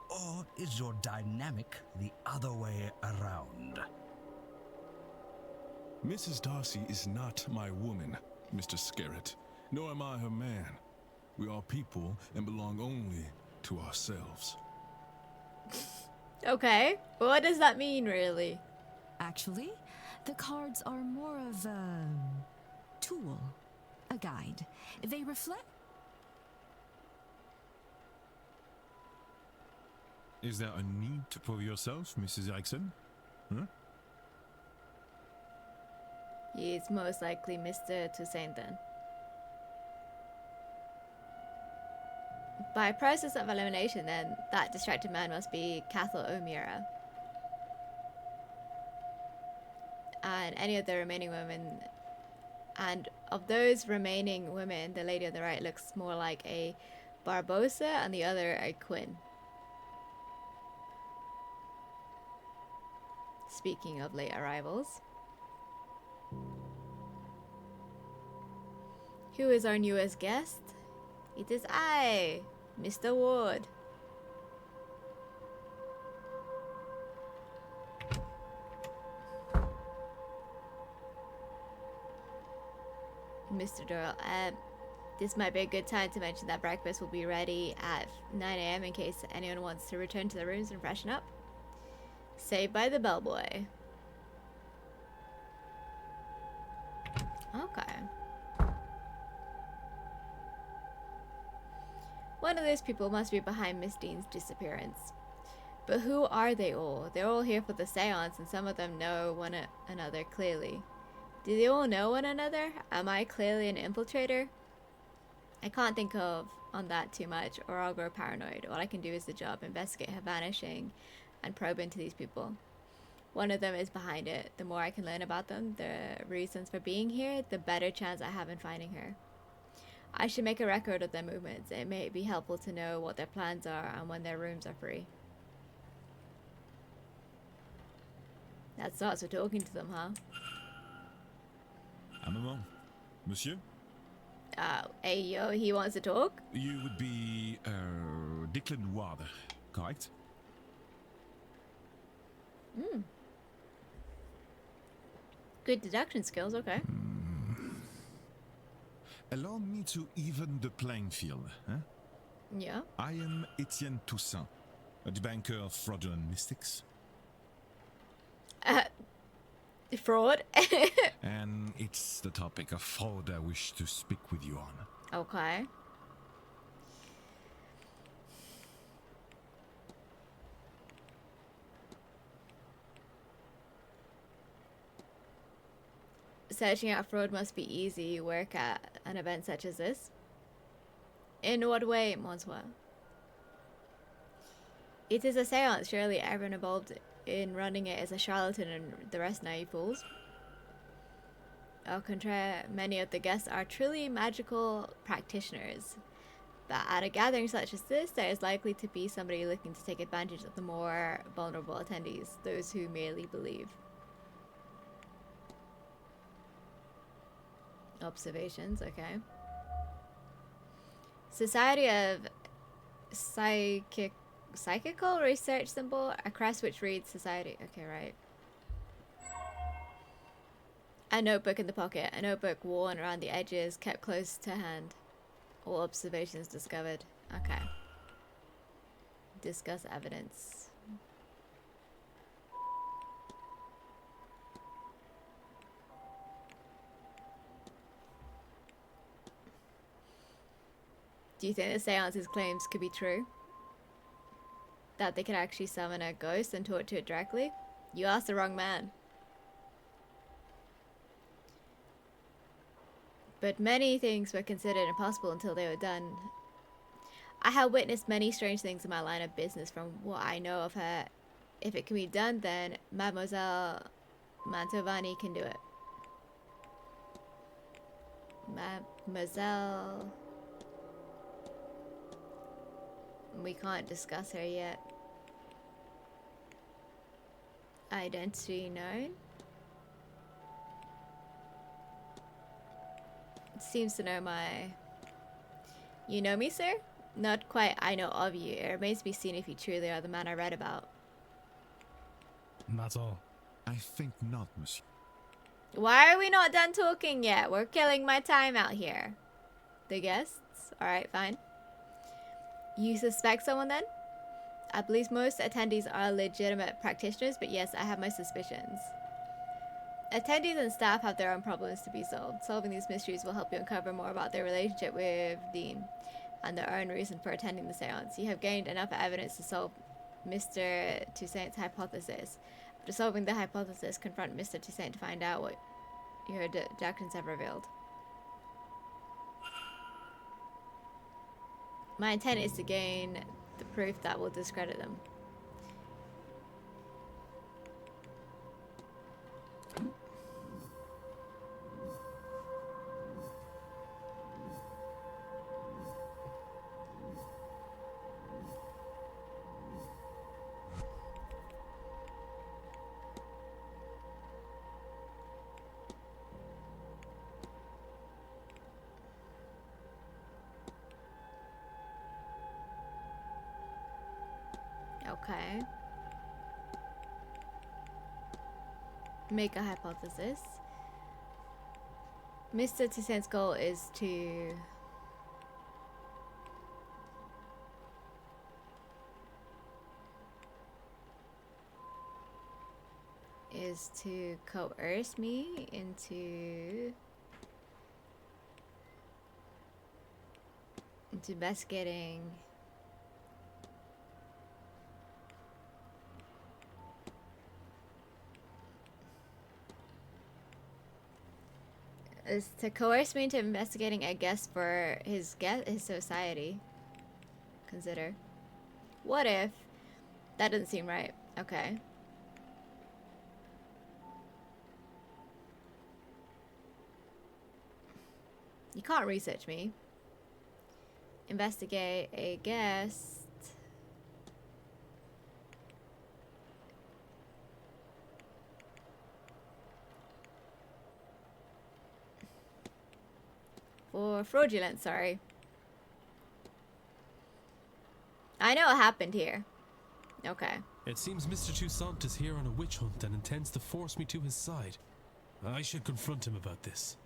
Or is your dynamic the other way around? Mrs. Darcy is not my woman, Mr. Scarrett, nor am I her man. We are people and belong only to ourselves. Okay, but what does that mean, really? Actually, the cards are more of a tool, a guide. They reflect. Is there a need to prove yourself, Mrs. Erickson? Huh? He's most likely Mr. Toussaint then. By process of elimination, then, that distracted man must be Cathal O'Meara. And any of the remaining women. And of those remaining women, the lady on the right looks more like a Barbosa and the other a Quinn. Speaking of late arrivals. Who is our newest guest? It is I, Mr. Ward. Mr. Doyle, this might be a good time to mention that breakfast will be ready at 9 a.m. in case anyone wants to return to their rooms and freshen up. Saved by the bellboy. Okay. One of those people must be behind Miss Dean's disappearance. But who are they all? They're all here for the seance, and some of them know one another clearly. Do they all know one another? Am I clearly an infiltrator? I can't think on that too much, or I'll grow paranoid. All I can do is the job, investigate her vanishing, and probe into these people. One of them is behind it. The more I can learn about them, the reasons for being here, the better chance I have in finding her. I should make a record of their movements. It may be helpful to know what their plans are and when their rooms are free. That starts with talking to them, huh? Un moment. Monsieur? Hey, yo, he wants to talk? You would be, Declan Ward, correct? Good deduction skills, okay. Allow me to even the playing field, huh? Yeah. I am Etienne Toussaint, a debunker of fraudulent mystics. Fraud? And it's the topic of fraud I wish to speak with you on. Okay. Searching out fraud must be easy. You work at an event such as this. In what way, Monsieur? It is a seance. Surely everyone involved in running it is a charlatan and the rest naive fools. Au contraire, many of the guests are truly magical practitioners. But at a gathering such as this, there is likely to be somebody looking to take advantage of the more vulnerable attendees, those who merely believe. Observations, okay. Society of Psychical Research Symbol, a crest which reads Society. Okay, right. A notebook in the pocket. A notebook worn around the edges, kept close to hand. All observations discovered. Okay. Discuss evidence. Do you think the seance's claims could be true? That they could actually summon a ghost and talk to it directly? You asked the wrong man. But many things were considered impossible until they were done. I have witnessed many strange things in my line of business. From what I know of her, if it can be done, then Mademoiselle Mantovani can do it. Mademoiselle... We can't discuss her yet. Identity known? Seems to know my... You know me, sir? Not quite I know of you. It remains to be seen if you truly are the man I read about. That's all. I think not, monsieur. Why are we not done talking yet? We're killing my time out here. The guests? Alright, fine. You suspect someone then? I believe most attendees are legitimate practitioners, but yes, I have my suspicions. Attendees and staff have their own problems to be solved. Solving these mysteries will help you uncover more about their relationship with Dean and their own reason for attending the seance. You have gained enough evidence to solve Mr. Toussaint's hypothesis. After solving the hypothesis, confront Mr. Toussaint to find out what your deductions have revealed. My intent is to gain the proof that will discredit them. Okay. Make a hypothesis. Mr. Toussaint's goal is to coerce me into investigating is to coerce me into investigating a guest for his society. Consider. What if that doesn't seem right? Okay. You can't research me. Investigate a guest. For fraudulent, sorry. I know what happened here. Okay. It seems Mr. Toussaint is here on a witch hunt and intends to force me to his side. I should confront him about this.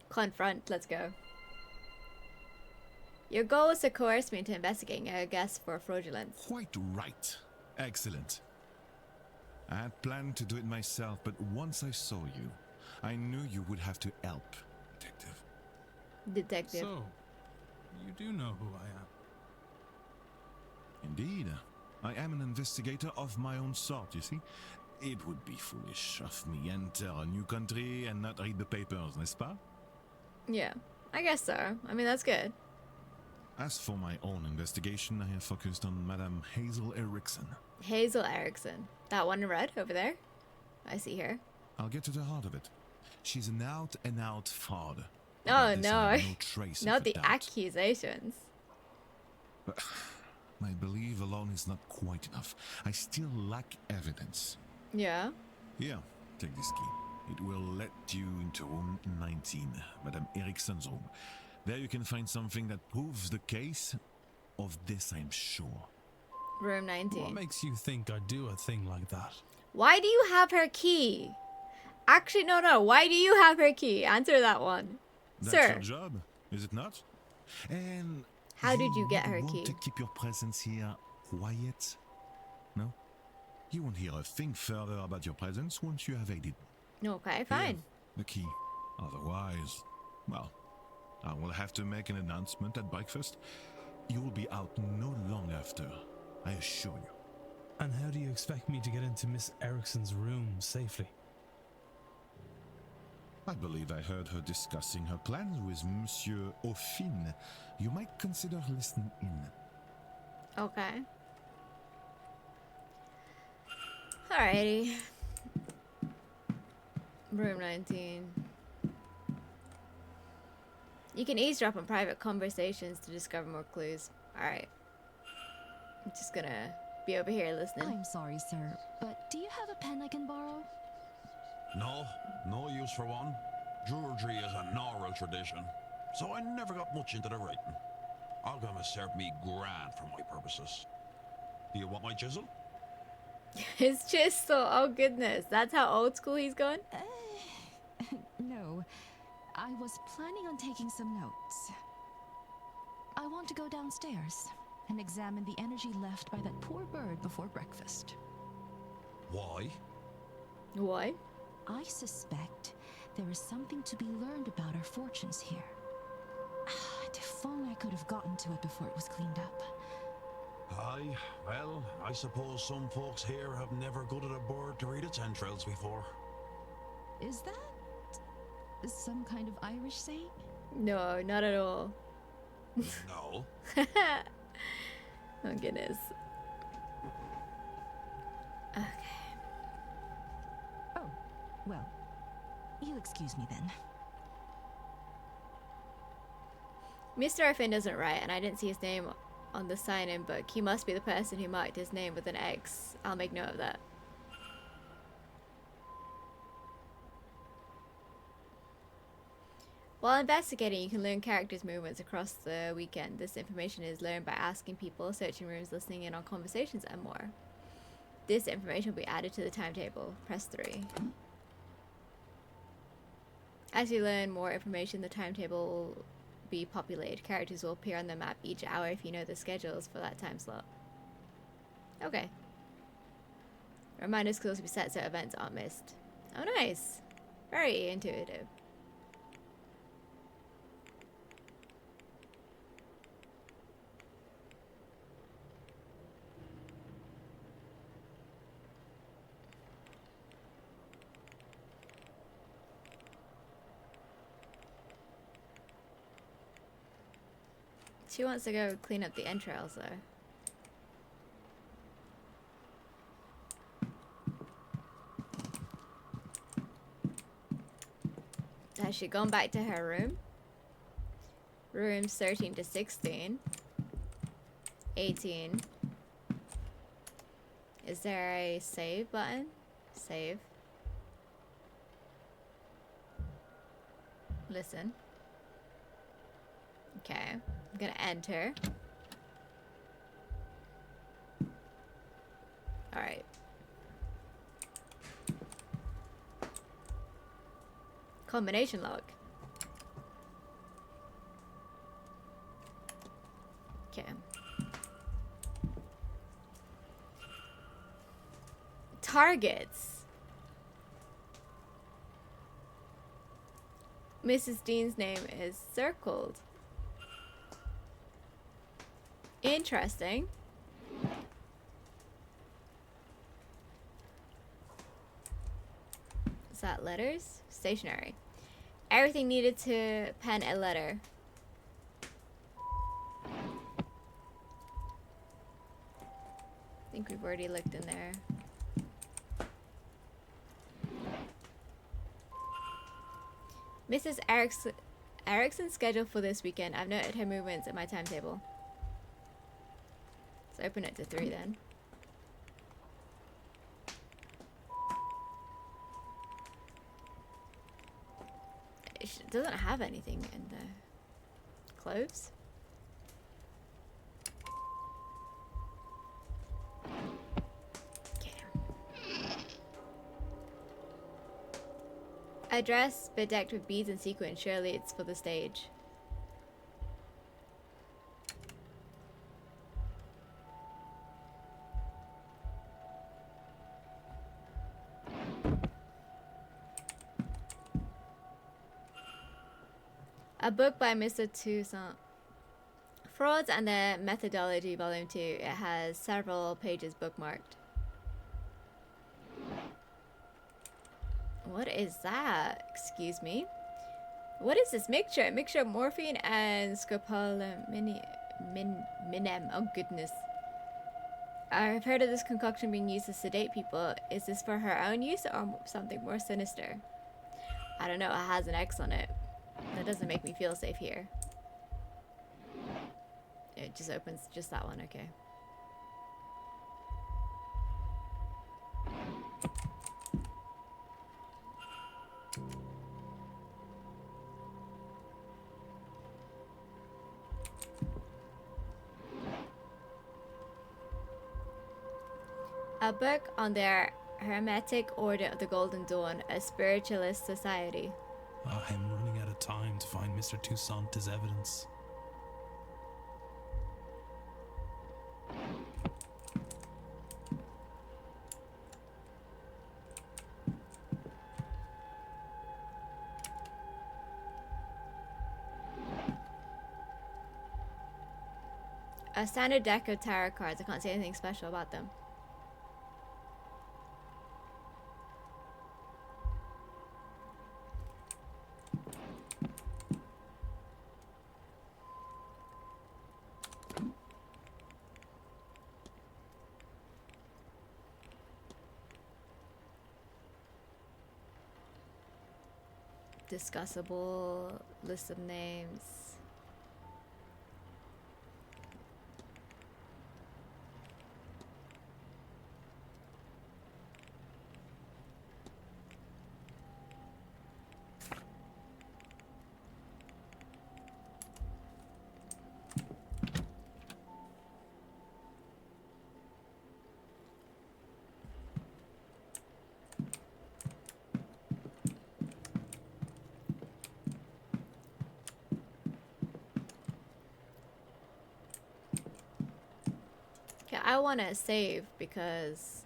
Confront, let's go. Your goal is to coerce me into investigating a guest for fraudulence. Quite right. Excellent. I had planned to do it myself, but once I saw you, I knew you would have to help, Detective. Detective. So, you do know who I am. Indeed. I am an investigator of my own sort, you see. It would be foolish of me enter a new country and not read the papers, n'est-ce pas? Yeah, I guess so. I mean, that's good. As for my own investigation, I have focused on Madame Hazel Erickson. Hazel Erickson. That one in red over there? I see her. I'll get to the heart of it. She's an out-and-out fraud. Oh, no. Trace Not of the doubt. accusations. But my belief alone is not quite enough. I still lack evidence. Yeah. Here, take this key. It will let you into room 19, Madame Erickson's room. There you can find something that proves the case. Of this, I'm sure. Room 19. What makes you think I'd do a thing like that? Why do you have her key? Actually, no. Why do you have her key? Answer that one. That's Sir. your job, is it not? And how did you get her want key? To keep your presence here quiet? No? You won't hear a thing further about your presence once you have aided. Okay, fine. Here, the key. Otherwise, well, I will have to make an announcement at Bikefest. You will be out no long after, I assure you. And how do you expect me to get into Miss Erickson's room safely? I believe I heard her discussing her plans with Monsieur Aufin. You might consider listening in. Okay. Alrighty. Room 19. You can eavesdrop on private conversations to discover more clues. Alright. I'm just gonna be over here listening. I'm sorry, sir, but do you have a pen I can borrow? No, no use for one. Jewelry is an oral tradition, so I never got much into the writing. Alchemy served me grand for my purposes. Do you want my chisel? His chisel, oh goodness, that's how old school he's gone? No, I was planning on taking some notes. I want to go downstairs and examine the energy left by that poor bird before breakfast. Why? Why? I suspect there is something to be learned about our fortunes here. If only I could have gotten to it before it was cleaned up. Aye, well, I suppose some folks here have never gutted a bird to read its entrails before. Is that some kind of Irish saying? No, not at all. No. Oh goodness. Okay. Oh, well, you'll excuse me then. Mr. Orphan doesn't write, and I didn't see his name on the sign-in book. He must be the person who marked his name with an X. I'll make note of that. While investigating, you can learn characters' movements across the weekend. This information is learned by asking people, searching rooms, listening in on conversations, and more. This information will be added to the timetable. Press 3. As you learn more information, the timetable will be populated. Characters will appear on the map each hour if you know the schedules for that time slot. Okay. Reminders can also be set so events aren't missed. Oh, nice. Very intuitive. She wants to go clean up the entrails though. Has she gone back to her room? Rooms 13 to 16. 18. Is there a save button? Save. Listen. Okay. I'm gonna enter. Alright. Combination log. Okay. Targets. Mrs. Dean's name is circled. Interesting. Is that letters? Stationery. Everything needed to pen a letter. I think we've already looked in there. Mrs. Erickson's schedule for this weekend. I've noted her movements in my timetable. Let's open it to 3 then. It doesn't have anything in the clothes. A dress bedecked with beads and sequins. Surely it's for the stage. A book by Mr. Toussaint. Frauds and the Methodology, Volume 2. It has several pages bookmarked. What is that? Excuse me. What is this mixture? A mixture of morphine and scopolamine. Oh goodness. I've heard of this concoction being used to sedate people. Is this for her own use or something more sinister? I don't know. It has an X on it. That doesn't make me feel safe here. It just opens just that one. Okay. A book on their Hermetic Order of the Golden Dawn, a spiritualist society. I'm running out of time to find Mr. Toussaint as evidence. A standard deck of tarot cards. I can't say anything special about them. Discussable list of names. Okay, I want to save because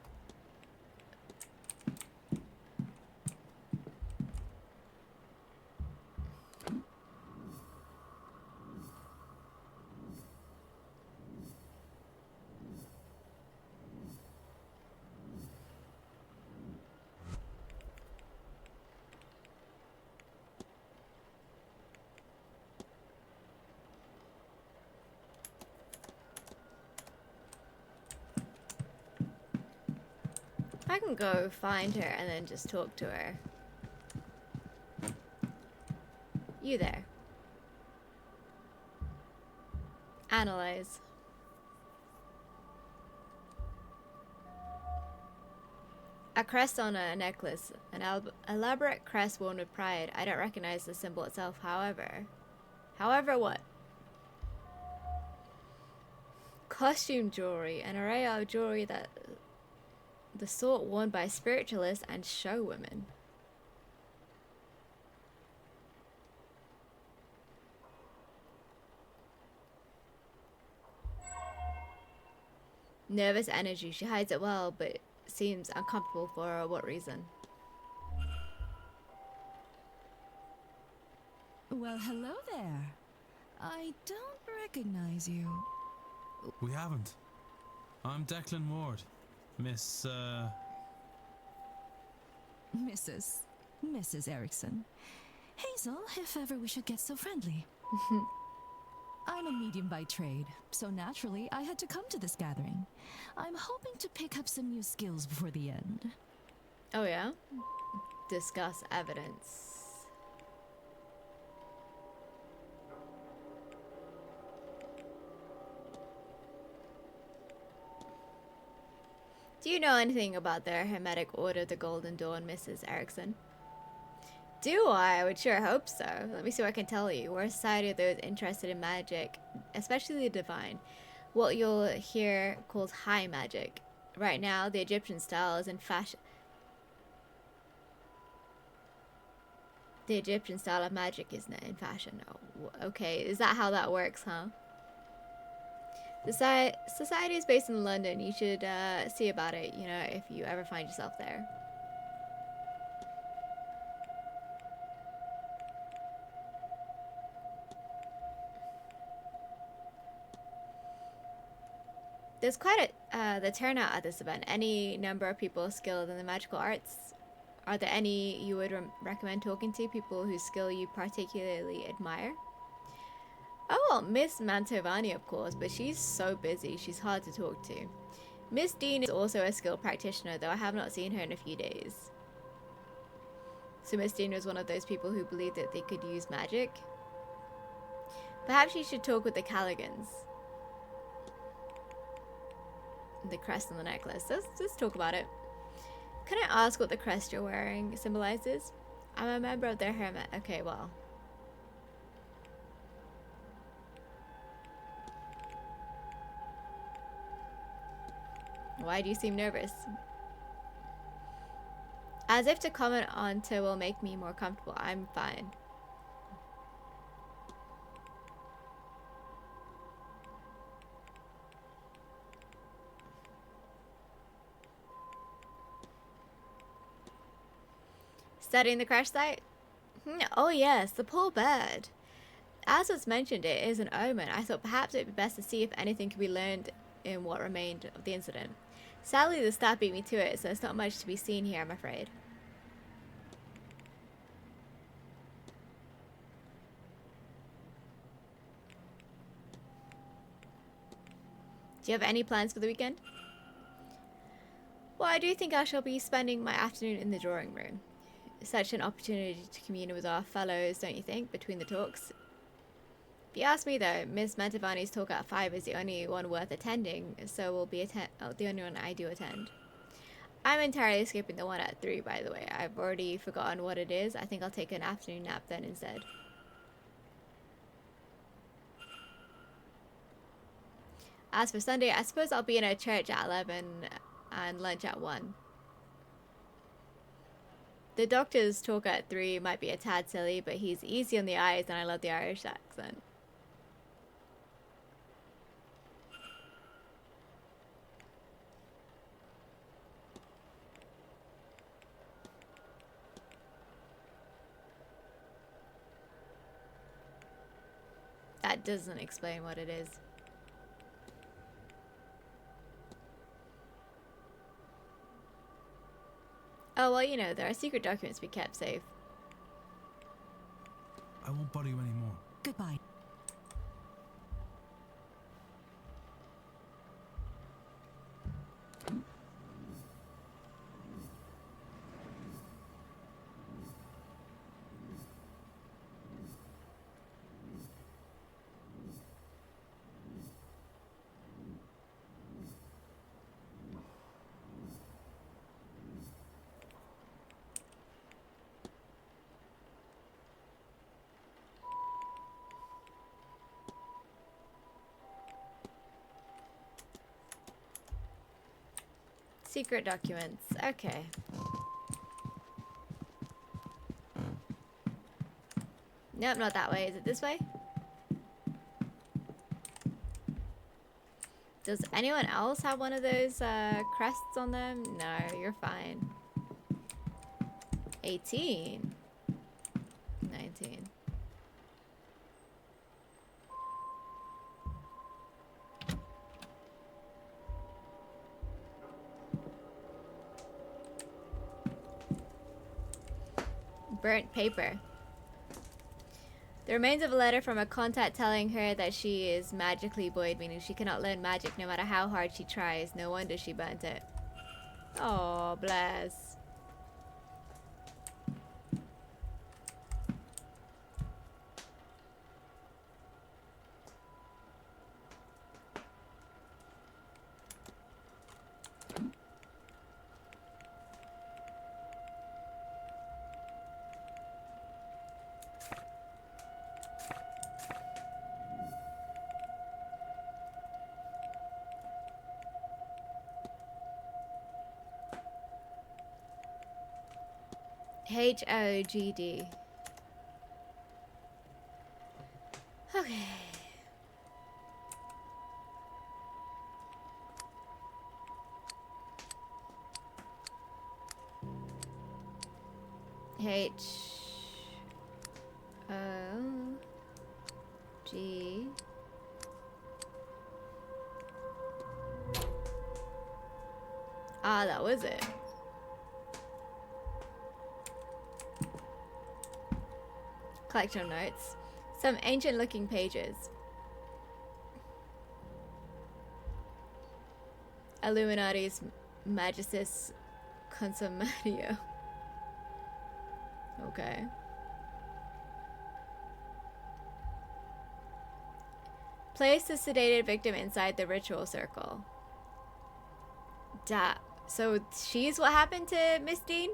I can go find her and then just talk to her. You there. Analyze. A crest on a necklace. An elaborate crest worn with pride. I don't recognize the symbol itself, however. However what? Costume jewelry. An array of jewelry that... the sort worn by spiritualists and show women. Nervous energy. She hides it well, but seems uncomfortable for what reason? Well, hello there. I don't recognize you. We haven't. I'm Declan Ward. Miss, Mrs. Erickson. Hazel, if ever we should get so friendly. I'm a medium by trade, so naturally I had to come to this gathering. I'm hoping to pick up some new skills before the end. Oh yeah? Discuss evidence. Do you know anything about their Hermetic Order, the Golden Dawn, Mrs. Erickson? Do I? I would sure hope so. Let me see what I can tell you. We're a society of those interested in magic, especially the divine. What you'll hear called high magic. Right now, the Egyptian style is in fashion. The Egyptian style of magic is in fashion. Oh, okay, is that how that works, huh? The society is based in London. You should see about it, you know, if you ever find yourself there. There's quite the turnout at this event. Any number of people skilled in the magical arts. Are there any you would recommend talking to? People whose skill you particularly admire? Oh, well, Miss Mantovani, of course, but she's so busy, she's hard to talk to. Miss Dean is also a skilled practitioner, though I have not seen her in a few days. So Miss Dean was one of those people who believed that they could use magic. Perhaps you should talk with the Calligans. The crest on the necklace. Let's talk about it. Can I ask what the crest you're wearing symbolizes? I'm a member of their hermit. Okay, well. Why do you seem nervous? As if to comment on to will make me more comfortable. I'm fine. Studying the crash site? Oh yes, the poor bird. As was mentioned, it is an omen. I thought perhaps it would be best to see if anything could be learned in what remained of the incident. Sadly, the staff beat me to it, so there's not much to be seen here, I'm afraid. Do you have any plans for the weekend? Well, I do think I shall be spending my afternoon in the drawing room. Such an opportunity to commune with our fellows, don't you think, between the talks? If you ask me though, Miss Mantovani's talk at 5 is the only one worth attending, so will be the only one I do attend. I'm entirely skipping the one at 3, by the way. I've already forgotten what it is. I think I'll take an afternoon nap then instead. As for Sunday, I suppose I'll be in a church at 11 and lunch at 1. The doctor's talk at 3 might be a tad silly, but he's easy on the eyes and I love the Irish accent. That doesn't explain what it is. Oh, well, you know, there are secret documents to be kept safe. I won't bother you anymore. Goodbye. Secret documents. Okay. Nope, not that way. Is it this way? Does anyone else have one of those crests on them? No, you're fine. 18. 19. Burnt paper. The remains of a letter from a contact telling her that she is magically buoyed, meaning she cannot learn magic no matter how hard she tries. No wonder she burnt it. Oh, bless. HOGD. Okay. H O G Ah, that was it. Collection of notes. Some ancient looking pages. Illuminati's Magistus Consummatio. Okay. Place the sedated victim inside the ritual circle. So she's what happened to Miss Dean?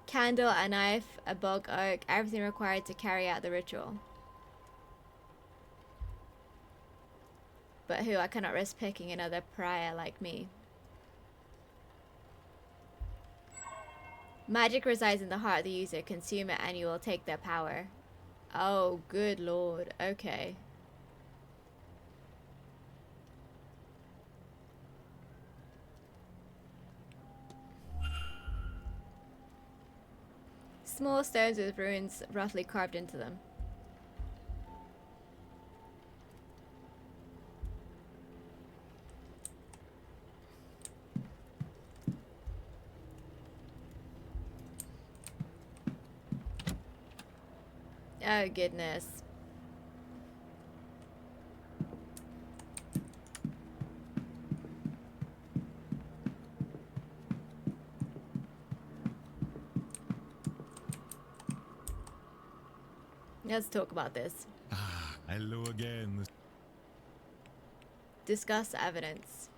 Candle, a knife, a bog oak, everything required to carry out the ritual. But who? I cannot risk picking another pariah like me. Magic resides in the heart of the user. Consume it and you will take their power. Oh, good lord. Okay. Small stones with runes roughly carved into them. Oh goodness. Let's talk about this. Ah, hello again. Discuss evidence.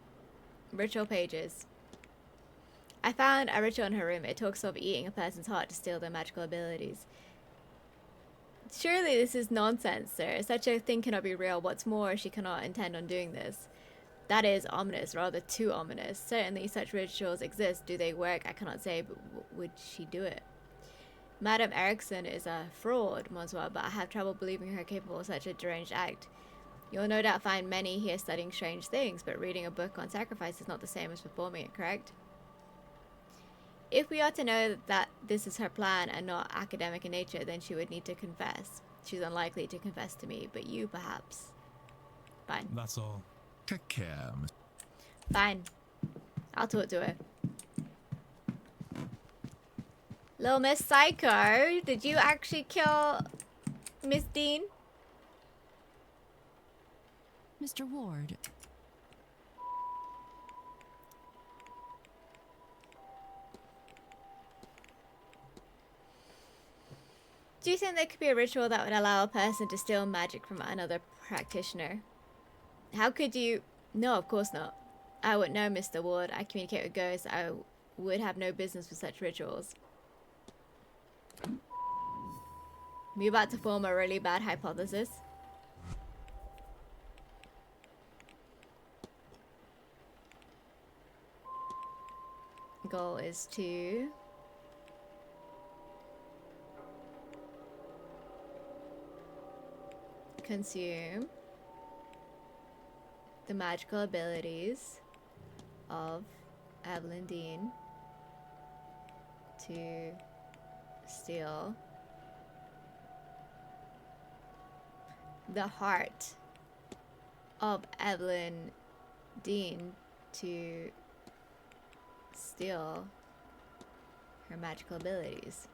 Ritual pages. I found a ritual in her room. It talks of eating a person's heart to steal their magical abilities. Surely this is nonsense, sir. Such a thing cannot be real. What's more, she cannot intend on doing this. That is ominous, rather too ominous. Certainly such rituals exist. Do they work? I cannot say, but would she do it? Madame Erickson is a fraud, Monsieur, but I have trouble believing her capable of such a deranged act. You'll no doubt find many here studying strange things, but reading a book on sacrifice is not the same as performing it, correct? If we are to know that this is her plan and not academic in nature, then she would need to confess. She's unlikely to confess to me, but you perhaps. Fine. That's all. Take care. Fine. I'll talk to her. Little Miss Psycho, did you actually kill Miss Dean? Mr. Ward. Do you think there could be a ritual that would allow a person to steal magic from another practitioner? How could you? No, of course not. I wouldn't know, Mr. Ward. I communicate with ghosts. I would have no business with such rituals. We about to form a really bad hypothesis. Goal is to consume the magical abilities of Evelyn Dean to steal the heart of Evelyn Dean to steal her magical abilities.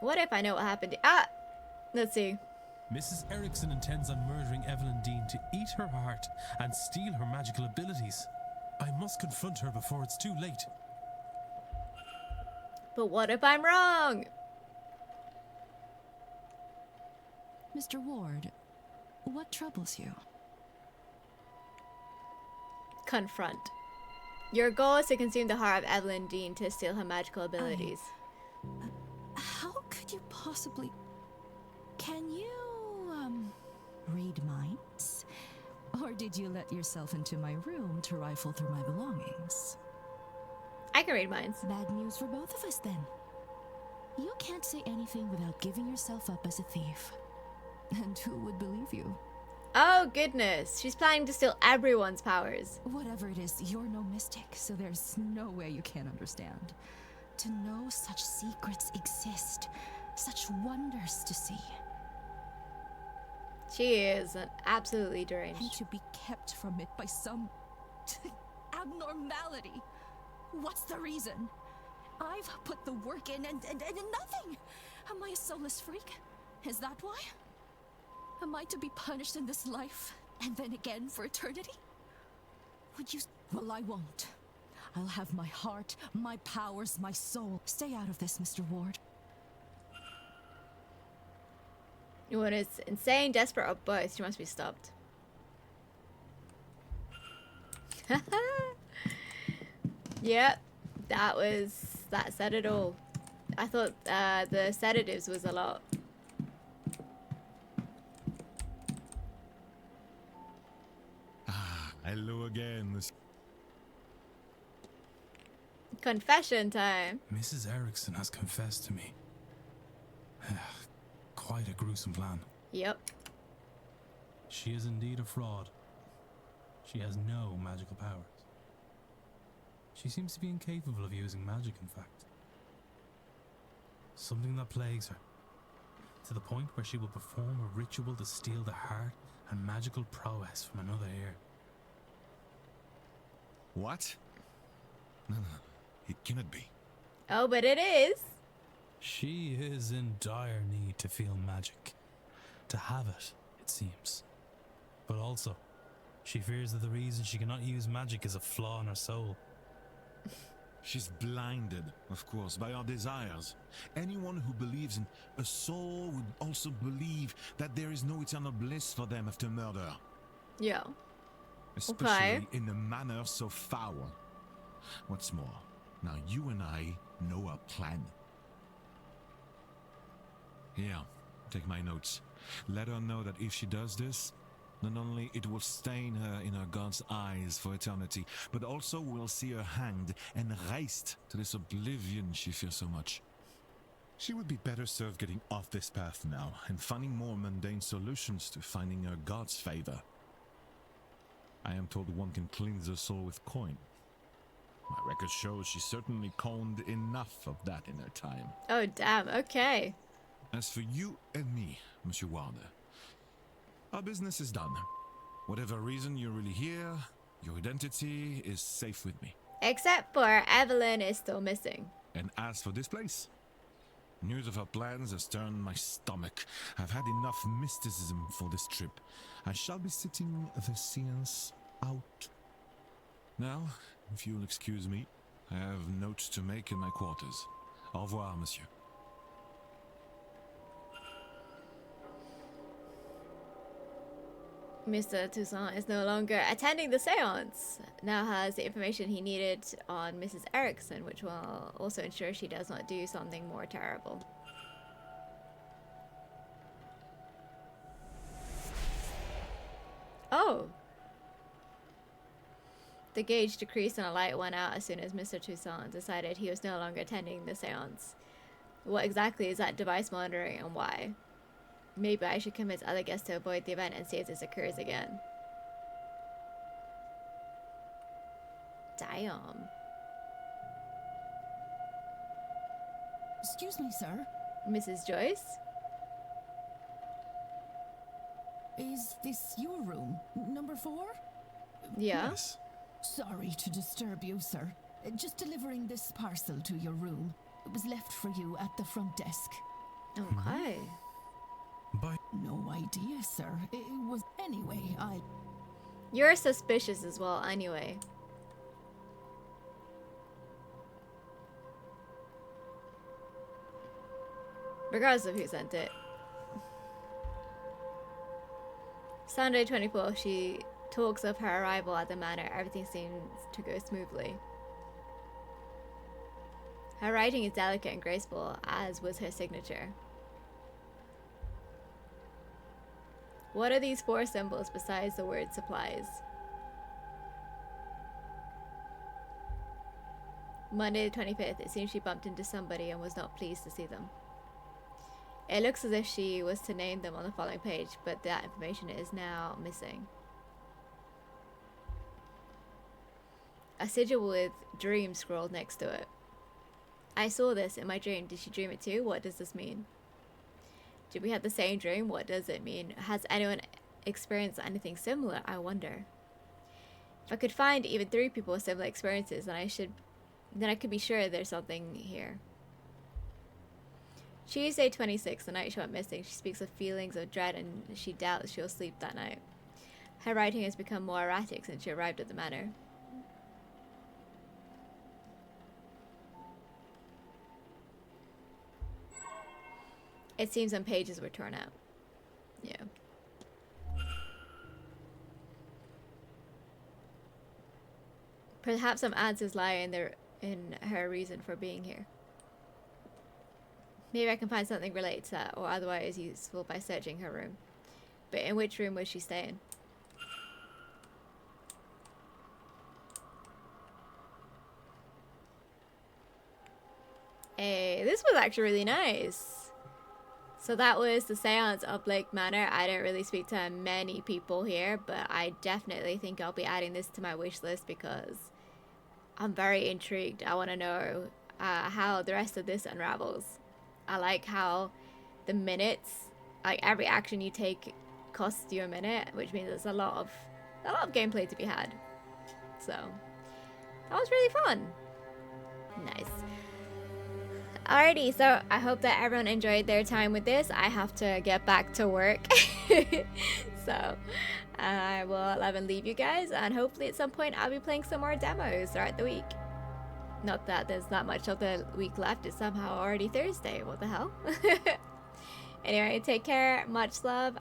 What if I know what happened? Let's see. Mrs. Erickson intends on murdering Evelyn Dean to eat her heart and steal her magical abilities. I must confront her before it's too late. But what if I'm wrong? Mr. Ward, what troubles you? Confront. Your goal is to consume the heart of Evelyn Dean to steal her magical abilities. How could you possibly... Can you, read minds? Or did you let yourself into my room to rifle through my belongings? I can read minds. Bad news for both of us, then. You can't say anything without giving yourself up as a thief. And who would believe you? Oh, goodness. She's planning to steal everyone's powers. Whatever it is, you're no mystic, so there's no way you can't understand. To know such secrets exist, such wonders to see. She is absolutely deranged. And to be kept from it by some abnormality. What's the reason? I've put the work in and nothing. Am I a soulless freak? Is that why? Am I to be punished in this life and then again for eternity? Would you? Well, I won't. I'll have my heart, my powers, my soul. Stay out of this, Mr. Ward. When it's insane, desperate, or both, she must be stopped. Yep, that said it all. I thought the sedatives was a lot. Hello again. Confession time. Mrs. Erickson has confessed to me. Quite a gruesome plan. Yep. She is indeed a fraud. She has no magical powers. She seems to be incapable of using magic, in fact. Something that plagues her, to the point where she will perform a ritual to steal the heart and magical prowess from another ear. What? No, it cannot be. Oh, but it is. She is in dire need to feel magic. To have it, it seems. But also, she fears that the reason she cannot use magic is a flaw in her soul. She's blinded, of course, by our desires. Anyone who believes in a soul would also believe that there is no eternal bliss for them after murder. Yeah. Especially in a manner so foul. What's more, now you and I know our plan. Here, take my notes. Let her know that if she does this, not only it will stain her in her God's eyes for eternity, but also we'll see her hanged and raised to this oblivion she fears so much. She would be better served getting off this path now and finding more mundane solutions to finding her God's favor. I am told one can cleanse her soul with coin. My record shows she certainly coined enough of that in her time. Oh, damn. Okay. As for you and me, Monsieur Warner, our business is done. Whatever reason you're really here, your identity is safe with me. Except for Evelyn is still missing. And as for this place, news of our plans has turned my stomach. I've had enough mysticism for this trip. I shall be sitting the seance out. Now, if you'll excuse me, I have notes to make in my quarters. Au revoir, monsieur. Mr. Toussaint is no longer attending the seance. Now has the information he needed on Mrs. Erickson, which will also ensure she does not do something more terrible. Oh. The gauge decreased and a light went out as soon as Mr. Toussaint decided he was no longer attending the seance. What exactly is that device monitoring and why? Maybe I should convince other guests to avoid the event and see if this occurs again. Damn. Excuse me, sir. Mrs. Joyce? Is this your room? Number 4? Yeah. Yes. Sorry to disturb you, sir. Just delivering this parcel to your room. It was left for you at the front desk. Okay. By No idea, sir. It was... Anyway, You're suspicious as well, anyway. Regardless of who sent it. Sunday 24th, she talks of her arrival at the manor. Everything seems to go smoothly. Her writing is delicate and graceful, as was her signature. What are these 4 symbols besides the word supplies? Monday the 25th, it seems she bumped into somebody and was not pleased to see them. It looks as if she was to name them on the following page, but that information is now missing. A sigil with dream scrolled next to it. I saw this in my dream. Did she dream it too? What does this mean? Did we have the same dream? What does it mean? Has anyone experienced anything similar? I wonder. If I could find even 3 people with similar experiences, then I could be sure there's something here. Tuesday 26, the night she went missing. She speaks of feelings of dread and she doubts she'll sleep that night. Her writing has become more erratic since she arrived at the manor. It seems some pages were torn out. Yeah. Perhaps some answers lie in her reason for being here. Maybe I can find something related to that, or otherwise useful by searching her room. But in which room was she staying? Hey, this was actually really nice. So that was the Seance of Blake Manor. I don't really speak to many people here, but I definitely think I'll be adding this to my wish list because I'm very intrigued. I want to know how the rest of this unravels. I like how the minutes, like every action you take costs you a minute, which means there's a lot of gameplay to be had. So that was really fun. Nice. Alrighty, so I hope that everyone enjoyed their time with this. I have to get back to work. So I will love and leave you guys, and hopefully at some point I'll be playing some more demos throughout the week. Not that there's not much of the week left, it's somehow already Thursday. What the hell? Anyway, take care, much love,